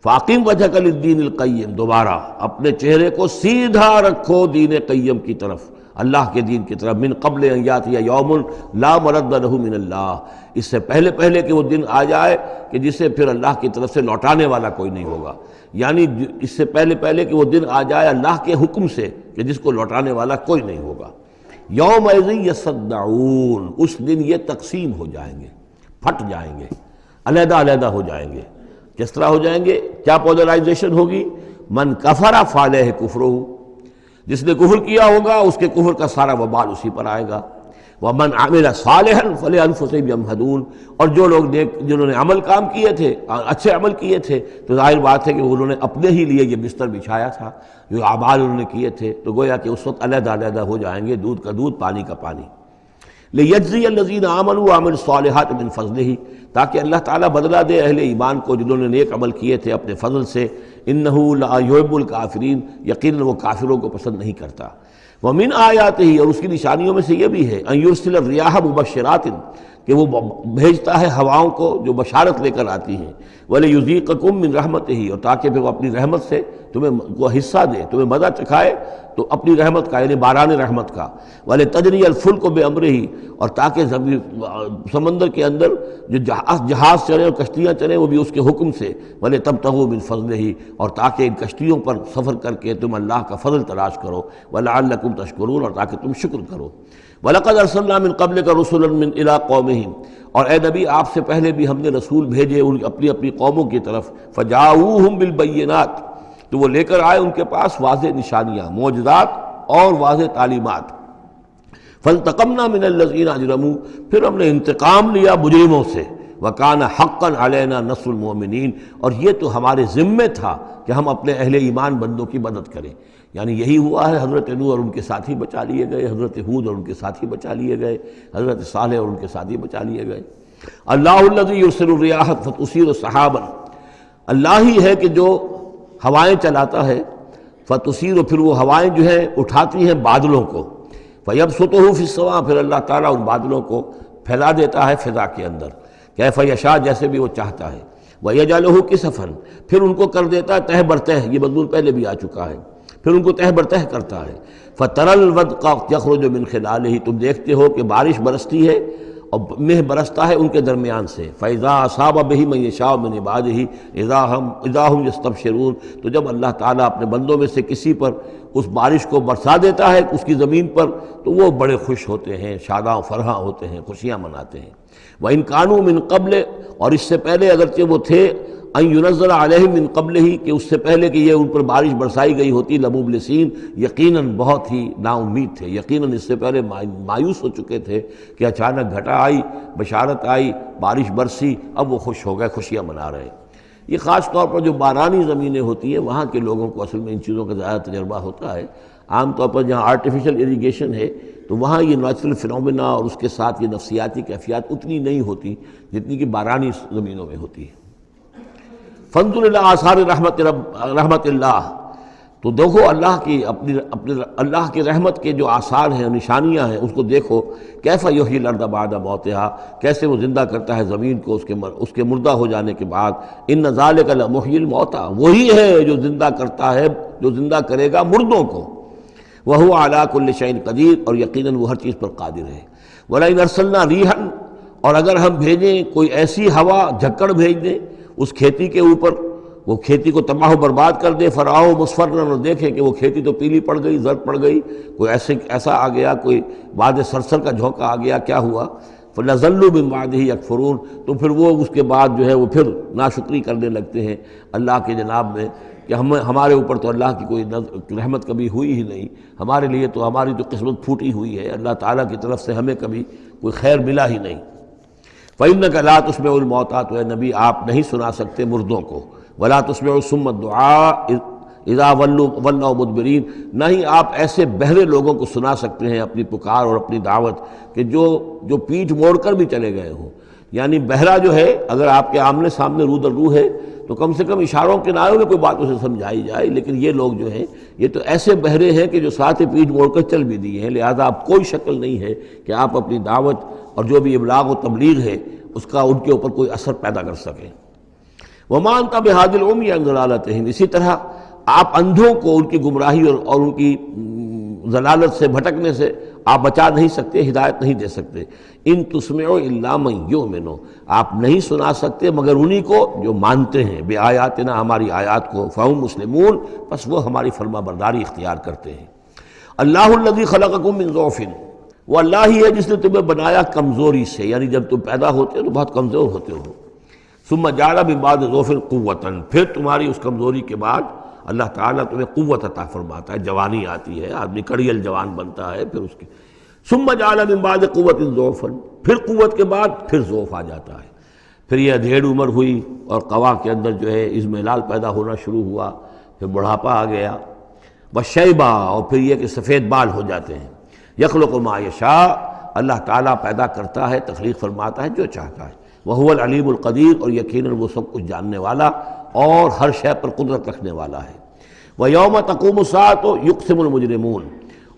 فاقم وجہک للدین القیم، دوبارہ اپنے چہرے کو سیدھا رکھو دین قیم کی طرف، اللہ کے دین کی طرف، من قبل ان یاتی یوم لا مرد لہ من اللہ، اس سے پہلے کہ وہ دن آ جائے کہ جسے پھر اللہ کی طرف سے لوٹانے والا کوئی نہیں ہوگا، یعنی اس سے پہلے کہ وہ دن آ جائے اللہ کے حکم سے کہ جس کو لوٹانے والا کوئی نہیں ہوگا۔ یومئذ یصدعون، اس دن یہ تقسیم ہو جائیں گے، پھٹ جائیں گے، علیحدہ ہو جائیں گے۔ کس طرح ہو جائیں گے؟ کیا پولرائزیشن ہوگی؟ من کفر فعلیہ کفرہ، جس نے کفر کیا ہوگا اس کے کفر کا سارا وبال اسی پر آئے گا۔ ومن عمل صالحا فلانفسہم یمہدون، اور جو لوگ جنہوں نے عمل کام کیے تھے، اچھے عمل کیے تھے، تو ظاہر بات ہے کہ انہوں نے اپنے ہی لیے یہ بستر بچھایا تھا، جو اعمال انہوں نے کیے تھے، تو گویا کہ اس وقت علیحدہ ہو جائیں گے، دودھ کا دودھ پانی کا پانی۔ لیجزی الذین آمنوا وعملوا الصالحات من فضلہ، تاکہ اللہ تعالیٰ بدلہ دے اہل ایمان کو جنہوں نے نیک عمل کیے تھے اپنے فضل سے۔ انہ لا یحب الکافرین، یقیناً وہ کافروں کو پسند نہیں کرتا۔ ومن آیاتہ، اور اس کی نشانیوں میں سے یہ بھی ہے، ان یرسل الریاح مبشرات، کہ وہ بھیجتا ہے ہواؤں کو جو بشارت لے کر آتی ہیں، وَلِيُذِيقَكُم مِّن رَحْمَتِهِ، اور تاکہ پھر وہ اپنی رحمت سے تمہیں وہ حصہ دے، تمہیں مزہ چکھائے تو اپنی رحمت کا، یعنی باران رحمت کا۔ وَلِتَجْرِيَ الْفُلْكُ بِأَمْرِهِ، اور تاکہ سمندر کے اندر جو جہاز چلیں اور کشتیاں چلیں وہ بھی اس کے حکم سے۔ وَلِتَبْتَغُوا مِن فَضْلِهِ، اور تاکہ ان کشتیوں پر سفر کر کے تم اللہ کا فضل تلاش کرو۔ وَلَعَلَّكُمْ تَشْكُرُونَ، اور تاکہ تم شکر کرو۔ وَلَقَدْ أَرْسَلْنَا مِن قَبْلِكَ رُسُلًا إِلَىٰ قَوْمِهِمْ، اور اے نبی آپ سے پہلے بھی ہم نے رسول بھیجے اپنی اپنی قوموں کی طرف۔ فَجَاءُوهُم بِالْبَيِّنَاتِ، تو وہ لے کر آئے ان کے پاس واضح نشانیاں، معجزات اور واضح تعلیمات۔ فَانْتَقَمْنَا مِنَ الَّذِينَ أَجْرَمُوا، پھر ہم نے انتقام لیا مجرموں سے۔ وَكَانَ حَقًّا عَلَيْنَا نَصْرُ الْمُؤْمِنِينَ، اور یہ تو ہمارے ذمے تھا کہ ہم اپنے اہل ایمان بندوں کی مدد کریں۔ یعنی یہی ہوا ہے، حضرت نوح اور ان کے ساتھی بچا لیے گئے، حضرت ہود اور ان کے ساتھی بچا لیے گئے، حضرت صالح اور ان کے ساتھی بچا لیے گئے۔ اللہ الذی یرسل الریاح فتثیر سحابا، اللہ ہی ہے کہ جو ہوائیں چلاتا ہے، فتثیر، پھر وہ ہوائیں جو ہیں اٹھاتی ہیں بادلوں کو، فیبسطہ فی السماء، پھر اللہ تعالیٰ ان بادلوں کو پھیلا دیتا ہے فضا کے اندر، کیف یشاء، جیسے بھی وہ چاہتا ہے۔ ویجعلہ کسفا، پھر ان کو کر دیتا ہے تہ برتہ، یہ مضمون پہلے بھی آ چکا ہے، پھر ان کو تہ برتہ کرتا ہے۔ فَتَرَى الْوَدْقَ يَخْرُجُ مِنْ خِلَالِهِ، تم دیکھتے ہو کہ بارش برستی ہے اور مہ برستا ہے ان کے درمیان سے۔ فَإِذَا أَصَابَ بِهِ مَن يَشَاءُ مِنْ عِبَادِهِ إِذَا هُمْ يَسْتَبْشِرُونَ، تو جب اللہ تعالیٰ اپنے بندوں میں سے کسی پر اس بارش کو برسا دیتا ہے اس کی زمین پر، تو وہ بڑے خوش ہوتے ہیں، شاداں و فرحاں ہوتے ہیں، خوشیاں مناتے ہیں۔ وَإِنْ كَانُوا مِنْ قَبْلِ، اور اس سے پہلے اگرچہ وہ تھے، ان ينزل علیہم من قبل ہی، کہ اس سے پہلے کہ یہ ان پر بارش برسائی گئی ہوتی، لمبلسین، یقیناً بہت ہی نا امید تھے، یقیناً اس سے پہلے مایوس ہو چکے تھے کہ اچانک گھٹا آئی، بشارت آئی، بارش برسی، اب وہ خوش ہو گئے، خوشیاں منا رہے۔ یہ خاص طور پر جو بارانی زمینیں ہوتی ہیں وہاں کے لوگوں کو اصل میں ان چیزوں کا زیادہ تجربہ ہوتا ہے۔ عام طور پر جہاں آرٹیفیشل اریگیشن ہے تو وہاں یہ نیچرل فنومینا اور اس کے ساتھ یہ نفسیاتی کیفیات اتنی نہیں ہوتی جتنی کہ بارانی زمینوں میں ہوتی ہے۔ فانظر الی آثار رحمت اللہ، تو دیکھو اللہ کی اپنی اللہ کی رحمت کے جو آثار ہیں، نشانیاں ہیں، اس کو دیکھو۔ کیف یحیی الارض بعد موتہا، کیسے وہ زندہ کرتا ہے زمین کو اس کے مردہ ہو جانے کے بعد۔ ان ذالک لمحیی الموتیٰ، وہی ہے جو زندہ کرتا ہے، جو زندہ کرے گا مردوں کو۔ وہو علی کل شیء قدیر، اور یقیناً وہ ہر چیز پر قادر ہے۔ ولئن ارسلنا ریحا، اور اگر ہم بھیجیں کوئی ایسی ہوا، جھکڑ بھیج دیں اس کھیتی کے اوپر، وہ کھیتی کو تباہ و برباد کر دے، فراؤ مصفرا، اور دیکھیں کہ وہ کھیتی تو پیلی پڑ گئی، زرد پڑ گئی، کوئی ایسا آ گیا، کوئی باد سرسر کا جھونکا آ گیا، کیا ہوا؟ فَلَظَلُّوا مِن بَعْدِهِ يَكْفُرُونَ، تو پھر وہ اس کے بعد جو ہے وہ پھر ناشکری کرنے لگتے ہیں اللہ کے جناب میں، کہ ہمارے اوپر تو اللہ کی کوئی رحمت کبھی ہوئی ہی نہیں، ہمارے لیے تو ہماری تو قسمت پھوٹی ہوئی ہے، اللہ تعالیٰ کی طرف سے ہمیں کبھی کوئی خیر ملا ہی نہیں۔ فَإِنَّكَ لَا تُسْمِعُ الْمَوْتَىٰ، تو اے نبی آپ نہیں سنا سکتے مردوں کو، وَلَا تُسْمِعُ الصُّمَّ الدُّعَاءَ اذا ولوا مدبرین، نہ ہی آپ ایسے بہرے لوگوں کو سنا سکتے ہیں اپنی پکار اور اپنی دعوت کہ جو پیٹھ موڑ کر بھی چلے گئے ہوں۔ یعنی بہرا جو ہے اگر آپ کے آمنے سامنے رو در رو ہے تو کم سے کم اشاروں کے نائوں میں کوئی بات اسے سمجھائی جائے، لیکن یہ لوگ جو ہیں یہ تو ایسے بہرے ہیں کہ جو ساتھ پیٹھ موڑ کر چل بھی دیے ہیں، لہذا آپ کوئی شکل نہیں ہے کہ آپ اپنی دعوت اور جو بھی ابلاغ و تبلیغ ہے اس کا ان کے اوپر کوئی اثر پیدا کر سکیں۔ وَمَا أَنْتَ بِهَادِ الْعُمْيِ عَنْ ضَلَالَتِهِمْ، اسی طرح آپ اندھوں کو ان کی گمراہی اور ان کی ضلالت سے، بھٹکنے سے آپ بچا نہیں سکتے، ہدایت نہیں دے سکتے۔ ان تسمعوا الا من یؤمن، آپ نہیں سنا سکتے مگر انہی کو جو مانتے ہیں، بآیاتنا، ہماری آیات کو، فہم مسلمون، بس وہ ہماری فرما برداری اختیار کرتے ہیں۔ اللہ الذی خلقکم من ضعف، وہ اللہ ہی ہے جس نے تمہیں بنایا کمزوری سے، یعنی جب تم پیدا ہوتے ہو تو بہت کمزور ہوتے ہو، ثم جعل من بعد ضعف قوۃ، پھر تمہاری اس کمزوری کے بعد اللہ تعالیٰ تمہیں قوت عطا فرماتا ہے، جوانی آتی ہے، آدمی کڑیل جوان بنتا ہے، پھر اس کے ثم جعل من بعد قوت ضعفا، پھر قوت کے بعد پھر ضعف آ جاتا ہے، پھر یہ ادھیڑ عمر ہوئی اور قوا کے اندر جو ہے اضمحلال پیدا ہونا شروع ہوا، پھر بڑھاپا آ گیا، وشیبہ، اور پھر یہ کہ سفید بال ہو جاتے ہیں، یخلق ما یشاء، اللہ تعالیٰ پیدا کرتا ہے، تخلیق فرماتا ہے جو چاہتا ہے۔ وَهُوَ الْعَلِيمُ الْقَدِيرُ، اور یقیناً وہ سب کچھ جاننے والا اور ہر شے پر قدرت رکھنے والا ہے۔ وَيَوْمَ تَقُومُ السَّاعَةُ يُقْسِمُ الْمُجْرِمُونَ،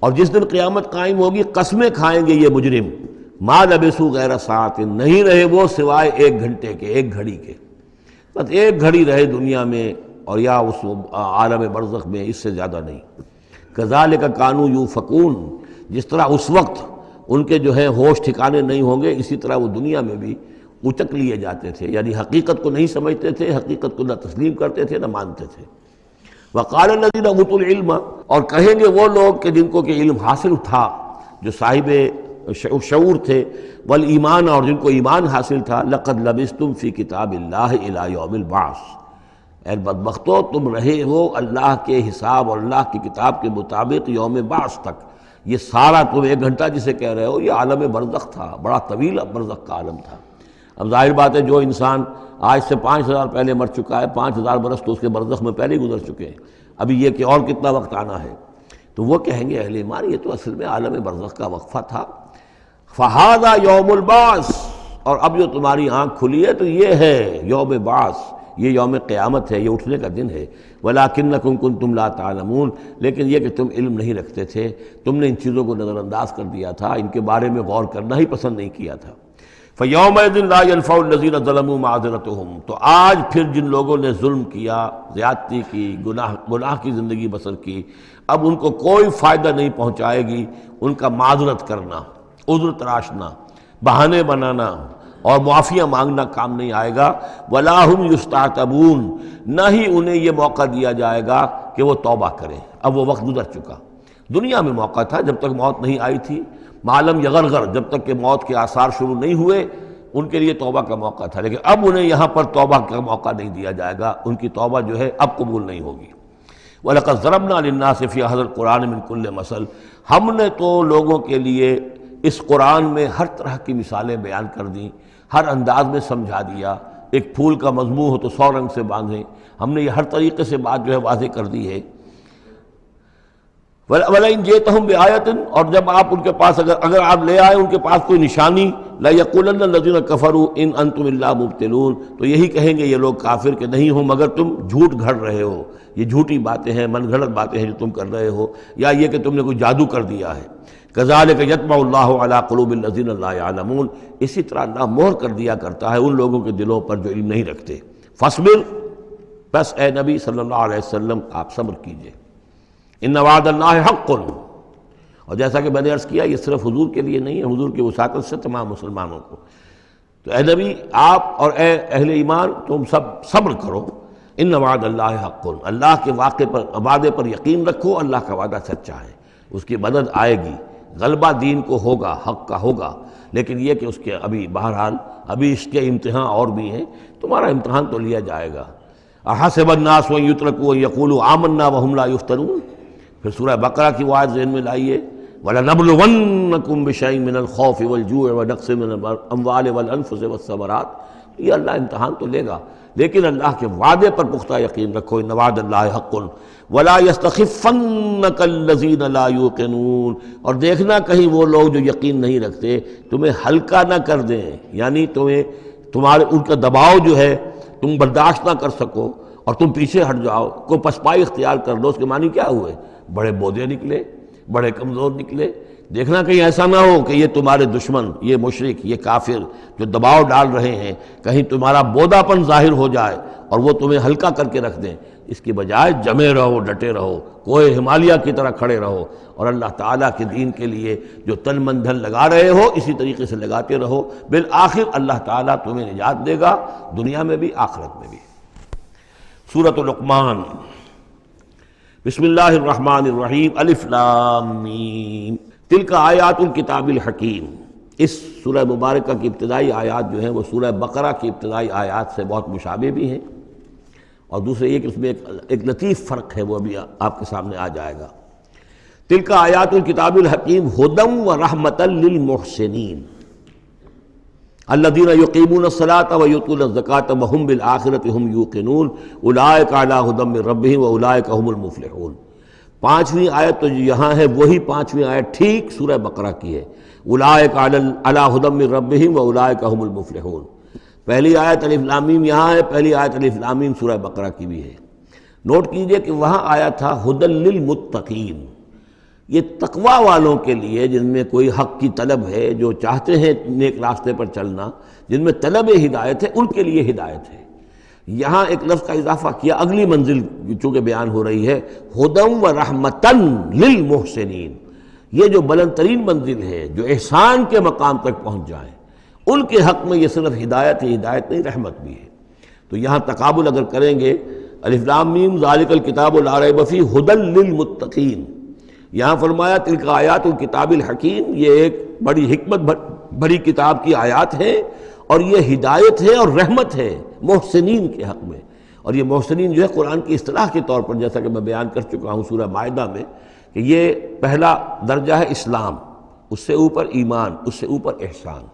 اور جس دن قیامت قائم ہوگی قسمیں کھائیں گے یہ مجرم، مَا لَبِثُوا غَيْرَ سَاعَةٍ، نہیں رہے وہ سوائے ایک گھنٹے کے، ایک گھڑی کے، بس ایک گھڑی رہے دنیا میں اور یا اس عالم برزخ میں، اس سے زیادہ نہیں۔ كَذَلِكَ كَانُوا يُؤْفَكُونَ، جس طرح اس وقت ان کے جو ہے ہوش ٹھکانے نہیں ہوں گے، اسی طرح وہ دنیا میں بھی اچک لیے جاتے تھے، یعنی حقیقت کو نہیں سمجھتے تھے، حقیقت کو نہ تسلیم کرتے تھے نہ مانتے تھے۔ وقال الذين اوتوا العلم، اور کہیں گے وہ لوگ کہ جن کو کہ علم حاصل تھا، جو صاحب شعور تھے، والایمان، اور جن کو ایمان حاصل تھا، لقد لبثتم فی کتاب اللہ الی یوم البعث، اے بدبختو تم رہے ہو اللہ کے حساب اور اللہ کی کتاب کے مطابق یوم بعث تک۔ یہ سارا تم ایک گھنٹہ جسے کہہ رہے ہو یہ عالم برزخ تھا، بڑا طویل برزخ کا عالم تھا۔ اب ظاہر بات ہے جو انسان آج سے 5000 پہلے مر چکا ہے، 5000 برس تو اس کے برزخ میں پہلے ہی گزر چکے ہیں، ابھی یہ کہ اور کتنا وقت آنا ہے، تو وہ کہیں گے اہل ایمان یہ تو اصل میں عالم برزخ کا وقفہ تھا۔ فہذا یوم البعث، اور اب جو تمہاری آنکھ کھلی ہے تو یہ ہے یوم بعث، یہ یوم قیامت ہے، یہ اٹھنے کا دن ہے۔ وَلَٰكِنَّكُمْ كُنْتُمْ لَا تَعْلَمُونَ، لیکن یہ کہ تم علم نہیں رکھتے تھے، تم نے ان چیزوں کو نظر انداز کر دیا تھا، ان کے بارے میں غور کرنا ہی پسند نہیں کیا تھا۔ فَيَوْمَئِذٍ لَا يَنفَعُ الَّذِينَ ظَلَمُوا مَعْذِرَتُهُمْ، تو آج پھر جن لوگوں نے ظلم کیا، زیادتی کی، گناہ کی زندگی بسر کی، اب ان کو کوئی فائدہ نہیں پہنچائے گی ان کا معذرت کرنا، عذر تراشنا، بہانے بنانا اور معافیاں مانگنا کام نہیں آئے گا۔ وَلَا هُمْ يُسْتَعْتَبُونَ، نہ ہی انہیں یہ موقع دیا جائے گا کہ وہ توبہ کریں، اب وہ وقت گزر چکا۔ دنیا میں موقع تھا جب تک موت نہیں آئی تھی، معلم یغرغر، جب تک کہ موت کے آثار شروع نہیں ہوئے ان کے لیے توبہ کا موقع تھا، لیکن اب انہیں یہاں پر توبہ کا موقع نہیں دیا جائے گا، ان کی توبہ جو ہے اب قبول نہیں ہوگی۔ وَلَقَدْ ضَرَبْنَا لِلنَّاسِ فِي هَذَا الْقُرْآنِ مِنْ كُلِّ مَثَلٍ، ہم نے تو لوگوں کے لیے اس قرآن میں ہر طرح کی مثالیں بیان کر دیں، ہر انداز میں سمجھا دیا۔ ایک پھول کا مضمون ہو تو 100 رنگ سے باندھیں، ہم نے یہ ہر طریقے سے بات جو ہے واضح کر دی ہے۔ وَلَئِنْ جِئْتَهُمْ بِآيَةٍ، اور جب آپ ان کے پاس اگر آپ لے آئے ان کے پاس کوئی نشانی، لَيَقُولَنَّ الَّذِينَ كَفَرُوا إِنْ أَنْتُمْ إِلَّا مُبْطِلُونَ، تو یہی کہیں گے یہ لوگ کافر کہ نہیں ہو مگر تم جھوٹ گھڑ رہے ہو، یہ جھوٹی باتیں ہیں، من گھڑت باتیں ہیں جو تم کر رہے ہو، یا یہ کہ تم نے کوئی جادو کر دیا ہے۔ كَذَلِكَ يَطْبَعُ اللَّهُ عَلَىٰ قُلُوبِ الَّذِينَ لَا يَعْلَمُونَ، اسی طرح اللہ مہر کر دیا کرتا ہے ان لوگوں کے دلوں پر جو علم نہیں رکھتے۔ فَاصْبِرْ، بس اے نبی صلی اللہ علیہ وسلم آپ صبر کیجئے۔ إِنَّ وَعْدَ اللَّهِ حَقٌّ، اور جیسا کہ میں نے عرض کیا یہ صرف حضور کے لیے نہیں ہے، حضور کی وساطت سے تمام مسلمانوں کو۔ تو اے نبی آپ اور اے اہل ایمان تم سب صبر کرو۔ ان وعد اللہ حق، اللہ کے وعدے پر یقین رکھو، اللہ کا وعدہ سچا ہے، اس کی مدد آئے گی، غلبہ دین کو ہوگا، حق کا ہوگا، لیکن یہ کہ اس کے ابھی بہرحال ابھی اس کے امتحان اور بھی ہیں، تمہارا امتحان تو لیا جائے گا۔ احسب الناس ان یترکوا ان یقولوا آمنا وهم لا یفتنون، پھر سورہ بقرہ کی وہ آیت ذہن میں لائیے، وَلَنَبْلُوَنَّكُمْ بِشَيْءٍ مِّنَ الْخَوْفِ وَالْجُوعِ وَنَقْصٍ مِّنَ الْأَمْوَالِ وَالْأَنفُسِ وَالثَّمَرَاتِ، یہ اللہ امتحان تو لے گا، لیکن اللہ کے وعدے پر پختہ یقین رکھو۔ ان وعد اللہ حق ولا يستخفنك الذين لا يوقنون، اور دیکھنا کہیں وہ لوگ جو یقین نہیں رکھتے تمہیں ہلکا نہ کر دیں، یعنی تمہارے ان کا دباؤ جو ہے تم برداشت نہ کر سکو اور تم پیچھے ہٹ جاؤ، کو پسپائی اختیار کر لو۔ اس کے معنی کیا ہوئے؟ بڑے بودے نکلے، بڑے کمزور نکلے۔ دیکھنا کہیں ایسا نہ ہو کہ یہ تمہارے دشمن، یہ مشرک، یہ کافر جو دباؤ ڈال رہے ہیں، کہیں تمہارا بودا پن ظاہر ہو جائے اور وہ تمہیں ہلکا کر کے رکھ دیں۔ اس کی بجائے جمے رہو، ڈٹے رہو، کوئی ہمالیہ کی طرح کھڑے رہو، اور اللہ تعالیٰ کے دین کے لیے جو تن من دھن لگا رہے ہو اسی طریقے سے لگاتے رہو، بالآخر اللہ تعالیٰ تمہیں نجات دے گا، دنیا میں بھی آخرت میں بھی۔ سورۃ لقمان، بسم اللہ الرحمن الرحیم، الف لام میم، تلک آیات الکتاب الحکیم۔ اس سورہ مبارکہ کی ابتدائی آیات جو ہیں وہ سورہ بقرہ کی ابتدائی آیات سے بہت مشابہ بھی ہیں، اور دوسرے یہ کہ اس میں ایک لطیف فرق ہے، وہ ابھی آپ کے سامنے آ جائے گا۔ تلک آیات الکتاب الحکیم ھدی ورحمۃ للمحسنین الذین یقیمون الصلاۃ ویؤتون الزکاۃ وہم بالآخرۃ ہم یوقنون اولئک علی ھدی من ربہم واولئک ھم المفلحون۔ پانچویں آیت تو یہاں ہے وہی پانچویں آیت ٹھیک سورہ بقرہ کی ہے، اولئک علی ھدی من ربہم واولئک ھم المفلحون۔ پہلی آیت الف لام میم یہاں ہے، پہلی آیت الف لام میم سورہ بقرہ کی بھی ہے۔ نوٹ کیجئے کہ وہاں آیا تھا ھدی للمتقین، یہ تقوی والوں کے لیے جن میں کوئی حق کی طلب ہے، جو چاہتے ہیں نیک راستے پر چلنا، جن میں طلب ہدایت ہے، ان کے لیے ہدایت ہے۔ یہاں ایک لفظ کا اضافہ کیا، اگلی منزل چونکہ بیان ہو رہی ہے، ھدی و رحمتاً للمحسنین، یہ جو بلند ترین منزل ہے، جو احسان کے مقام تک پہنچ جائیں، ان کے حق میں یہ صرف ہدایت ہے، ہدایت نہیں رحمت بھی ہے۔ تو یہاں تقابل اگر کریں گے، الف لام میم ذالک الکتاب لا ریب فیہ ھدی للمتقین، یہاں فرمایا تلک آیات الکتاب الحکیم، یہ ایک بڑی حکمت بڑی کتاب کی آیات ہیں، اور یہ ہدایت ہے اور رحمت ہے محسنین کے حق میں۔ اور یہ محسنین جو ہے قرآن کی اصطلاح کے طور پر، جیسا کہ میں بیان کر چکا ہوں سورہ مائدہ میں، کہ یہ پہلا درجہ ہے اسلام، اس سے اوپر ایمان، اس سے اوپر احسان۔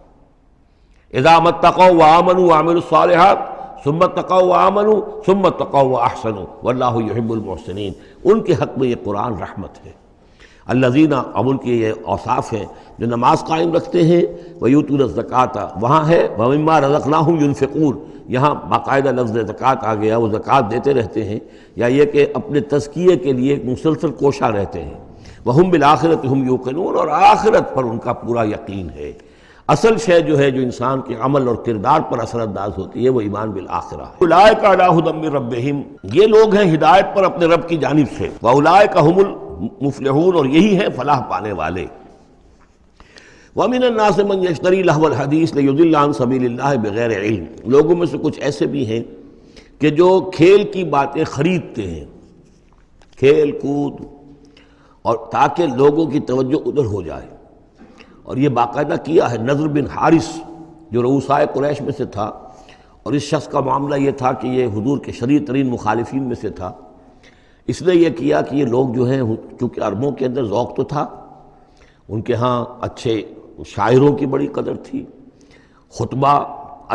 اذا اتقوا وآمنوا وعملوا الصالحات ثم اتقوا وآمنوا ثم اتقوا واحسنوا واللہ یحب المحسنین، ان کے حق میں یہ قرآن رحمت ہے۔ الذین، اب ان کے یہ اوصاف ہیں جو نماز قائم رکھتے ہیں، ویؤتون الزکاۃ، وہاں ہے ومما رزقناہم ینفقون، یہاں باقاعدہ لفظ زکوٰۃ آ گیا، وہ زکوٰۃ دیتے رہتے ہیں، یا یہ کہ اپنے تزکیے کے لیے مسلسل کوشاں رہتے ہیں۔ وہم بالآخرۃ ہم یوقنون، اور آخرت پر ان کا پورا یقین ہے۔ اصل شے جو ہے جو انسان کے عمل اور کردار پر اثر انداز ہوتی ہے، وہ ایمان بالآخرہ ہے۔ اولئک علی ھدی من ربہم، یہ لوگ ہیں ہدایت پر اپنے رب کی جانب سے، واولئک ھم المفلحون، اور یہی ہے فلاح پانے والے۔ وَمِنَ النَّاسِ مَن يَشْتَرِي لَهْوَ الْحَدِيثِ لِيُضِلَّ عَن سَبِيلِ اللَّهِ بِغَيْرِ عِلْم، لوگوں میں سے کچھ ایسے بھی ہیں کہ جو کھیل کی باتیں خریدتے ہیں، کھیل کود، اور تاکہ لوگوں کی توجہ ادھر ہو جائے۔ اور یہ باقاعدہ کیا ہے نضر بن حارث جو رؤسائے قریش میں سے تھا، اور اس شخص کا معاملہ یہ تھا کہ یہ حضور کے شدید ترین مخالفین میں سے تھا۔ اس نے یہ کیا کہ یہ لوگ جو ہیں، چونکہ عربوں کے اندر ذوق تو تھا، ان کے ہاں اچھے شاعروں کی بڑی قدر تھی، خطبہ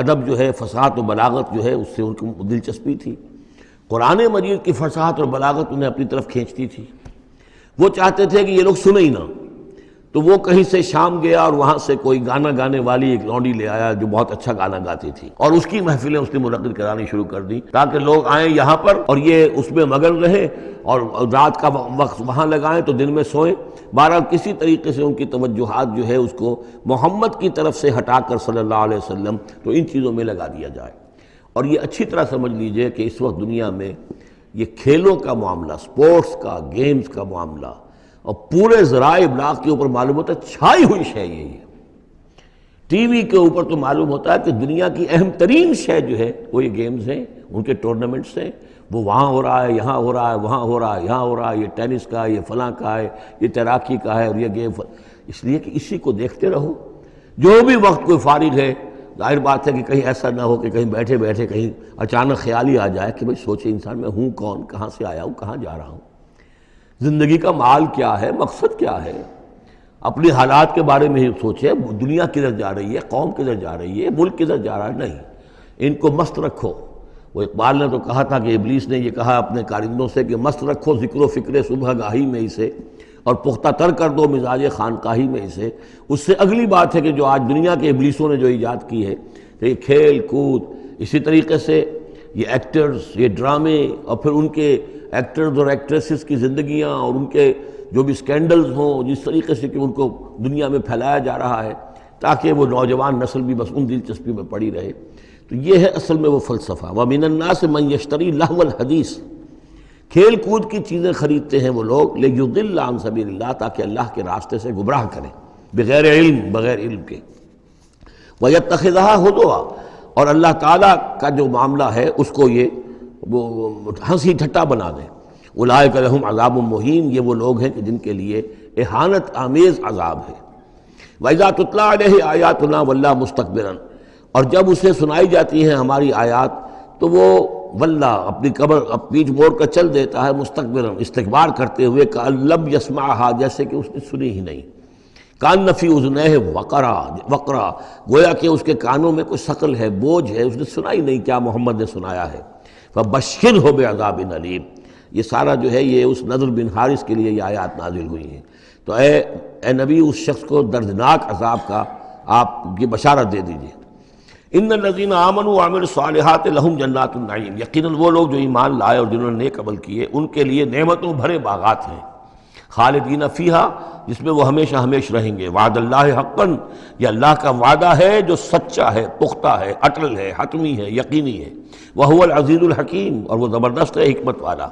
ادب جو ہے، فصاحت و بلاغت جو ہے اس سے ان کو دلچسپی تھی، قرآن مجید کی فصاحت اور بلاغت انہیں اپنی طرف کھینچتی تھی۔ وہ چاہتے تھے کہ یہ لوگ سنیں ہی نہ، تو وہ کہیں سے شام گیا اور وہاں سے کوئی گانا گانے والی ایک لونڈی لے آیا جو بہت اچھا گانا گاتی تھی، اور اس کی محفلیں اس نے منعقد کرانی شروع کر دی تاکہ لوگ آئیں یہاں پر اور یہ اس میں مگن رہیں، اور رات کا وقت وہاں لگائیں تو دن میں سوئیں۔ بہرحال کسی طریقے سے ان کی توجہات جو ہے اس کو محمد کی طرف سے ہٹا کر صلی اللہ علیہ وسلم تو ان چیزوں میں لگا دیا جائے۔ اور یہ اچھی طرح سمجھ لیجئے کہ اس وقت دنیا میں یہ کھیلوں کا معاملہ، سپورٹس کا، گیمز کا معاملہ، اور پورے ذرائع ابلاغ کے اوپر معلوم ہوتا ہے چھائی ہوئی شے یہ ہے۔ ٹی وی کے اوپر تو معلوم ہوتا ہے کہ دنیا کی اہم ترین شے جو ہے وہ یہ گیمز ہیں، ان کے ٹورنامنٹس ہیں، وہ وہاں ہو رہا ہے، یہاں ہو رہا ہے، وہاں ہو رہا ہے، یہاں ہو رہا ہے، یہ ٹینس کا ہے، یہ فلاں کا ہے، یہ تیراکی کا ہے، اور یہ گیم، اس لیے کہ اسی کو دیکھتے رہو۔ جو بھی وقت کوئی فارغ ہے، ظاہر بات ہے کہ کہیں ایسا نہ ہو کہ کہیں بیٹھے بیٹھے کہیں اچانک خیال ہی آ جائے کہ بھئی سوچے انسان میں ہوں کون، کہاں سے آیا ہوں، کہاں جا رہا ہوں، زندگی کا مال کیا ہے، مقصد کیا ہے، اپنی حالات کے بارے میں ہی سوچے، دنیا کدھر جا رہی ہے، قوم کدھر جا رہی ہے، ملک کدھر جا رہا ہے، نہیں، ان کو مست رکھو۔ وہ اقبال نے تو کہا تھا کہ ابلیس نے یہ کہا اپنے کارندوں سے کہ مست رکھو ذکر و فکر صبح گاہی میں اسے، اور پختہ تر کر دو مزاج خانقاہی میں اسے۔ اس سے اگلی بات ہے کہ جو آج دنیا کے ابلیسوں نے جو ایجاد کی ہے کہ یہ کھیل کود، اسی طریقے سے یہ ایکٹرز، یہ ڈرامے، اور پھر ان کے ایکٹرز اور ایکٹریسز کی زندگیاں اور ان کے جو بھی سکینڈلز ہوں، جس طریقے سے کہ ان کو دنیا میں پھیلایا جا رہا ہے تاکہ وہ نوجوان نسل بھی بس ان دلچسپی میں پڑی رہے۔ تو یہ ہے اصل میں وہ فلسفہ۔ وَمِنَ النَّاسِ مَن يَشْتَرِي لَهْوَ الْحَدِيثِ، کھیل کود کی چیزیں خریدتے ہیں وہ لوگ، لِيُضِلَّ عَن سَبِيلِ اللَّهِ، تاکہ اللہ کے راستے سے گمراہ کریں، بغیر علم، بغیر علم کے۔ وَيَتَّخِذَهَا هُزُوًا، اور اللہ تعالیٰ کا جو معاملہ ہے اس کو یہ ہنسی ٹھٹا بنا دیں۔ اولئک لہم عذاب مہین، یہ وہ لوگ ہیں کہ جن کے لیے اہانت آمیز عذاب ہے۔ وَإِذَا تُتْلَىٰ عَلَيْهِ آیاتنا وَلَّىٰ مُسْتَكْبِرًا، اور جب اسے سنائی جاتی ہیں ہماری آیات تو وہ ولّا اپنی قبر پیٹھ موڑ کر چل دیتا ہے، مستکبرن، استکبار کرتے ہوئے، کأن لم یسمعها، جیسے کہ اس نے سنی ہی نہیں، کان فی اذنیہ وقرا، گویا کہ اس کے کانوں میں کوئی ثقل ہے، بوجھ ہے، اس نے سنا ہی نہیں کیا محمد نے سنایا ہے۔ فبشرہ بعذاب علیم، یہ سارا جو ہے یہ اس نضر بن حارث کے لیے یہ آیات نازل ہوئی ہیں۔ تو اے نبی اس شخص کو دردناک عذاب کا آپ کی بشارت دے دیجیے۔ ان الذین آمنوا وعملوا الصالحات لہم جنات النعیم، یقیناً وہ لوگ جو ایمان لائے اور جنہوں نے نیک عمل کیے ان کے لیے نعمتوں بھرے باغات ہیں، خالدین فیہا، جس میں وہ ہمیشہ ہمیش رہیں گے۔ وعد اللہ حقا، یہ اللہ کا وعدہ ہے جو سچا ہے، پختہ ہے، اٹل ہے، حتمی ہے، یقینی ہے۔ وہو العزیز الحکیم، اور وہ زبردست ہے، حکمت والا۔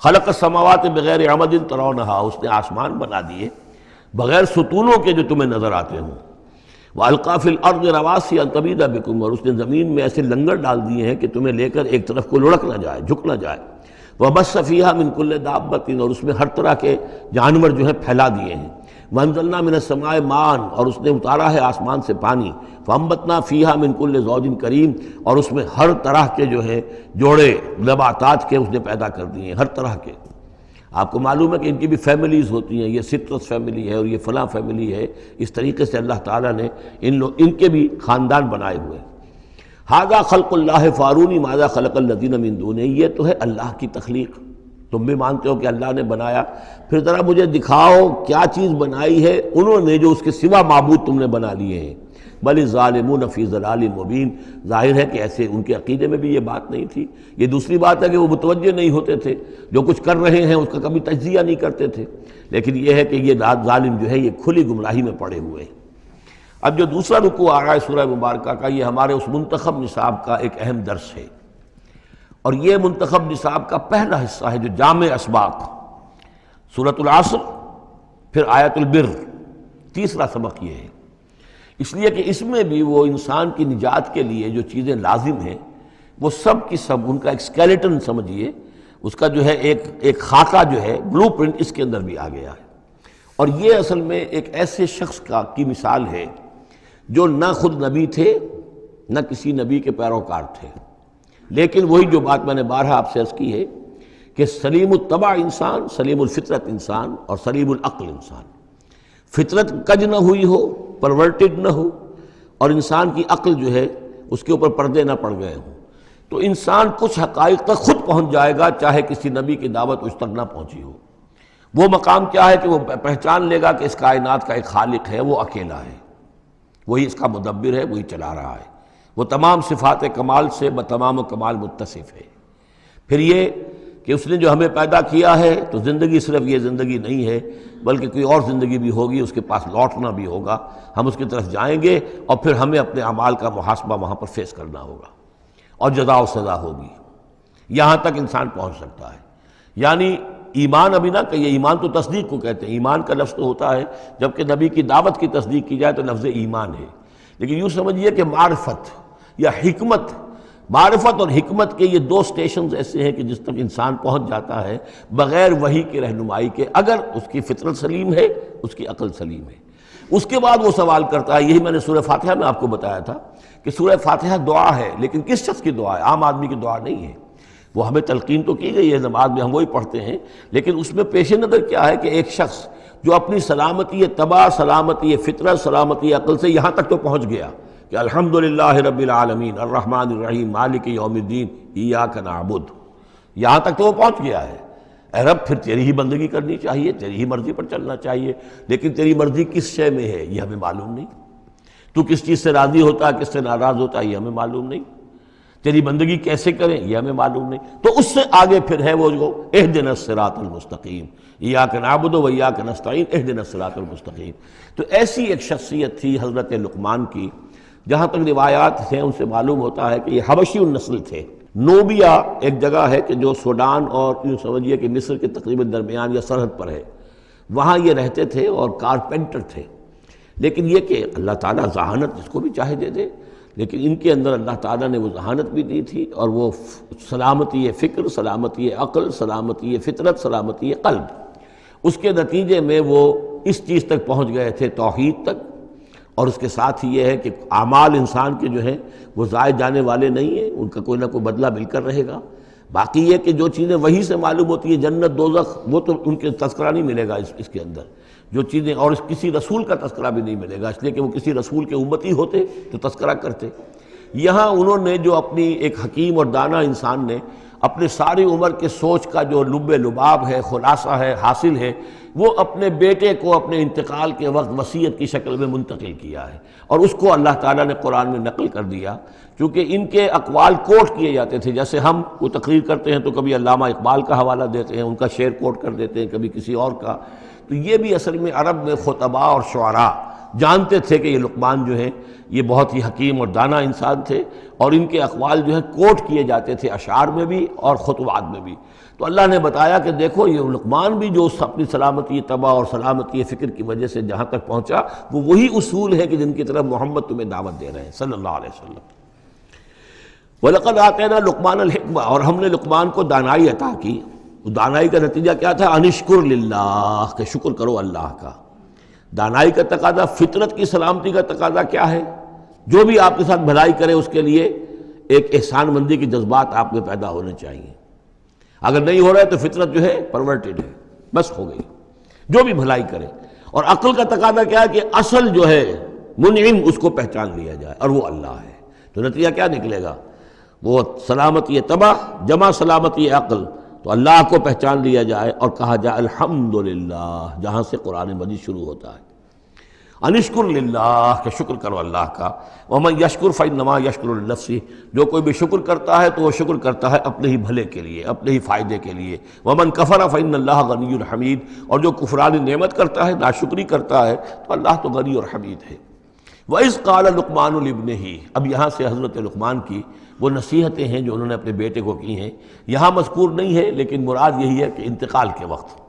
خلق السماوات بغیر عمد ترونہا، اس نے آسمان بنا دیے بغیر ستونوں کے جو تمہیں نظر آتے ہوں۔ وَأَلْقَىٰ فِي الْأَرْضِ رَوَاسِيَ أَن تَمِيدَ بِكُمْ، اور اس نے زمین میں ایسے لنگر ڈال دیے ہیں کہ تمہیں لے کر ایک طرف کو لڑک نہ جائے، جھک نہ جائے۔ وَبَثَّ فِيهَا مِن كُلِّ دَابَّةٍ، اور اس میں ہر طرح کے جانور جو ہیں پھیلا دیے ہیں۔ وَأَنزَلْنَا مِنَ السَّمَاءِ مَاءً، اور اس نے اتارا ہے آسمان سے پانی۔ فَأَنبَتْنَا فِيهَا مِن كُلِّ زَوْجٍ كَرِيمٍ، اور اس میں ہر طرح کے جو ہے جوڑے نباتات کے اس نے پیدا کر دیے ہیں، ہر طرح کے۔ آپ کو معلوم ہے کہ ان کی بھی فیملیز ہوتی ہیں، یہ سٹرس فیملی ہے اور یہ فلاں فیملی ہے، اس طریقے سے اللہ تعالیٰ نے ان کے بھی خاندان بنائے ہوئے ہیں۔ ھذا خلق اللہ فارونی ماذا خلق الذین من دونہ، یہ تو ہے اللہ کی تخلیق، تم بھی مانتے ہو کہ اللہ نے بنایا، پھر ذرا مجھے دکھاؤ کیا چیز بنائی ہے انہوں نے جو اس کے سوا معبود تم نے بنا لیے ہیں۔ بل الظالمون فی ضلال مبین، ظاہر ہے کہ ایسے ان کے عقیدے میں بھی یہ بات نہیں تھی۔ یہ دوسری بات ہے کہ وہ متوجہ نہیں ہوتے تھے، جو کچھ کر رہے ہیں اس کا کبھی تجزیہ نہیں کرتے تھے، لیکن یہ ہے کہ یہ ظالم جو ہے یہ کھلی گمراہی میں پڑے ہوئے ہیں۔ اب جو دوسرا رکوع آ رہا ہے سورہ مبارکہ کا، یہ ہمارے اس منتخب نصاب کا ایک اہم درس ہے، اور یہ منتخب نصاب کا پہلا حصہ ہے جو جامع اسباق، سورۃ العصر، پھر آیت البر، تیسرا سبق یہ ہے۔ اس لیے کہ اس میں بھی وہ انسان کی نجات کے لیے جو چیزیں لازم ہیں وہ سب کی سب، ان کا ایک اسکیلیٹن سمجھیے، اس کا جو ہے ایک خاکہ جو ہے، بلو پرنٹ اس کے اندر بھی آ گیا ہے۔ اور یہ اصل میں ایک ایسے شخص کی مثال ہے جو نہ خود نبی تھے نہ کسی نبی کے پیروکار تھے، لیکن وہی جو بات میں نے بارہا آپ سے عرض کی ہے کہ سلیم الطبع انسان، سلیم الفطرت انسان، اور سلیم العقل انسان، فطرت کج نہ ہوئی ہو، پرورٹڈ نہ ہو، اور انسان کی عقل جو ہے اس کے اوپر پردے نہ پڑ گئے ہوں، تو انسان کچھ حقائق تک خود پہنچ جائے گا چاہے کسی نبی کی دعوت اس تک نہ پہنچی ہو۔ وہ مقام کیا ہے کہ وہ پہچان لے گا کہ اس کائنات کا ایک خالق ہے، وہ اکیلا ہے، وہی اس کا مدبر ہے، وہی چلا رہا ہے، وہ تمام صفات کمال سے بتمام و کمال متصف ہے۔ پھر یہ کہ اس نے جو ہمیں پیدا کیا ہے تو زندگی صرف یہ زندگی نہیں ہے بلکہ کوئی اور زندگی بھی ہوگی، اس کے پاس لوٹنا بھی ہوگا، ہم اس کی طرف جائیں گے اور پھر ہمیں اپنے اعمال کا محاسبہ وہاں پر فیس کرنا ہوگا اور جزا و سزا ہوگی۔ یہاں تک انسان پہنچ سکتا ہے، یعنی ایمان ابھی نہ کہیے، ایمان تو تصدیق کو کہتے ہیں، ایمان کا لفظ تو ہوتا ہے جبکہ نبی کی دعوت کی تصدیق کی جائے تو لفظ ایمان ہے، لیکن یوں سمجھیے کہ معرفت یا حکمت، معرفت اور حکمت کے یہ دو سٹیشنز ایسے ہیں کہ جس تک انسان پہنچ جاتا ہے بغیر وحی کی رہنمائی کے، اگر اس کی فطرت سلیم ہے، اس کی عقل سلیم ہے۔ اس کے بعد وہ سوال کرتا ہے، یہی میں نے سورہ فاتحہ میں آپ کو بتایا تھا کہ سورہ فاتحہ دعا ہے، لیکن کس شخص کی دعا ہے؟ عام آدمی کی دعا نہیں ہے، وہ ہمیں تلقین تو کی گئی ہے، نماز میں ہم وہی پڑھتے ہیں، لیکن اس میں پیش نظر کیا ہے کہ ایک شخص جو اپنی سلامتی طبع، سلامتی فطرت، سلامتی عقل سے یہاں تک تو پہنچ گیا کہ الحمدللہ رب العالمین الرحمن الرحیم مالک یوم الدین ایاک نعبد، یہاں تک تو وہ پہنچ گیا ہے۔ اے رب پھر تیری ہی بندگی کرنی چاہیے، تیری ہی مرضی پر چلنا چاہیے، لیکن تیری مرضی کس شے میں ہے یہ ہمیں معلوم نہیں، تو کس چیز سے راضی ہوتا ہے، کس سے ناراض ہوتا ہے یہ ہمیں معلوم نہیں، تیری بندگی کیسے کریں یہ ہمیں معلوم نہیں۔ تو اس سے آگے پھر ہے وہ جو اہدنا الصراط المستقیم، ایاک نعبد و ایاک نستعین اہدنا الصراط المستقیم۔ تو ایسی ایک شخصیت تھی حضرت لقمان کی، جہاں تک روایات ہیں ان سے معلوم ہوتا ہے کہ یہ حبشی النسل تھے۔ نوبیا ایک جگہ ہے کہ جو سوڈان اور یوں سمجھیے کہ مصر کے تقریباً درمیان یا سرحد پر ہے، وہاں یہ رہتے تھے اور کارپینٹر تھے، لیکن یہ کہ اللہ تعالیٰ ذہانت جس کو بھی چاہے دے دے، لیکن ان کے اندر اللہ تعالیٰ نے وہ ذہانت بھی دی تھی، اور وہ سلامتی فکر، سلامتی عقل، سلامتی فطرت، سلامتی قلب، اس کے نتیجے میں وہ اس چیز تک پہنچ گئے تھے، توحید تک۔ اور اس کے ساتھ ہی یہ ہے کہ اعمال انسان کے جو ہیں وہ ضائع جانے والے نہیں ہیں، ان کا کوئی نہ کوئی بدلہ مل کر رہے گا۔ باقی یہ کہ جو چیزیں وہی سے معلوم ہوتی ہیں، جنت دوزخ، وہ تو ان کے تذکرہ نہیں ملے گا اس کے اندر، جو چیزیں، اور کسی رسول کا تذکرہ بھی نہیں ملے گا، اس لیے کہ وہ کسی رسول کے امتی ہوتے تو تذکرہ کرتے۔ یہاں انہوں نے جو اپنی ایک حکیم اور دانا انسان نے اپنے ساری عمر کے سوچ کا جو لب لباب ہے، خلاصہ ہے، حاصل ہے، وہ اپنے بیٹے کو اپنے انتقال کے وقت وصیت کی شکل میں منتقل کیا ہے، اور اس کو اللہ تعالیٰ نے قرآن میں نقل کر دیا، کیونکہ ان کے اقوال کوٹ کیے جاتے تھے۔ جیسے ہم کوئی تقریر کرتے ہیں تو کبھی علامہ اقبال کا حوالہ دیتے ہیں، ان کا شعر کوٹ کر دیتے ہیں، کبھی کسی اور کا، تو یہ بھی اصل میں عرب میں خطباء اور شعراء جانتے تھے کہ یہ لقمان جو ہیں یہ بہت ہی حکیم اور دانا انسان تھے، اور ان کے اقوال جو ہیں کوٹ کیے جاتے تھے اشعار میں بھی اور خطبات میں بھی۔ تو اللہ نے بتایا کہ دیکھو یہ لقمان بھی جو اپنی سلامتی طبع اور سلامتی فکر کی وجہ سے جہاں تک پہنچا، وہ وہی اصول ہے کہ جن کی طرف محمد تمہیں دعوت دے رہے ہیں صلی اللہ علیہ وسلم۔ وَلَقَدْ آتَيْنَا لُقْمَانَ الْحِكْمَةَ، اور ہم نے لقمان کو دانائی عطا کی۔ دانائی کا نتیجہ کیا تھا؟ ان اشکر للہ، کہ شکر کرو اللہ کا۔ دانائی کا تقاضا، فطرت کی سلامتی کا تقاضا کیا ہے؟ جو بھی آپ کے ساتھ بھلائی کرے اس کے لیے ایک احسان مندی کی جذبات آپ میں پیدا ہونے چاہیے۔ اگر نہیں ہو رہا ہے تو فطرت جو ہے پرورٹڈ ہے، بس ہو گئی، جو بھی بھلائی کرے۔ اور عقل کا تقاضا کیا ہے کہ اصل جو ہے منعم اس کو پہچان لیا جائے، اور وہ اللہ ہے۔ تو نتیجہ کیا نکلے گا؟ وہ سلامتی طبع جمع سلامتی عقل، تو اللہ کو پہچان لیا جائے اور کہا جائے الحمدللہ، جہاں سے قرآن مجید شروع ہوتا ہے۔ انشکر للہ، کہ شکر کرو اللہ کا۔ ومن یشکر فانما یشکر لنفسہ، جو کوئی بھی شکر کرتا ہے تو وہ شکر کرتا ہے اپنے ہی بھلے کے لیے، اپنے ہی فائدے کے لیے۔ ومن کفر فان اللہ غنی حمید، اور جو کفران نعمت کرتا ہے، ناشکری کرتا ہے، تو اللہ تو غنی اور حمید ہے۔ وَإِذْ قَالَ لُقْمَانُ لِابْنِهِ، اب یہاں سے حضرت لقمان کی وہ نصیحتیں ہیں جو انہوں نے اپنے بیٹے کو کی ہیں، یہاں مذکور نہیں ہے، لیکن مراد یہی ہے کہ انتقال کے وقت،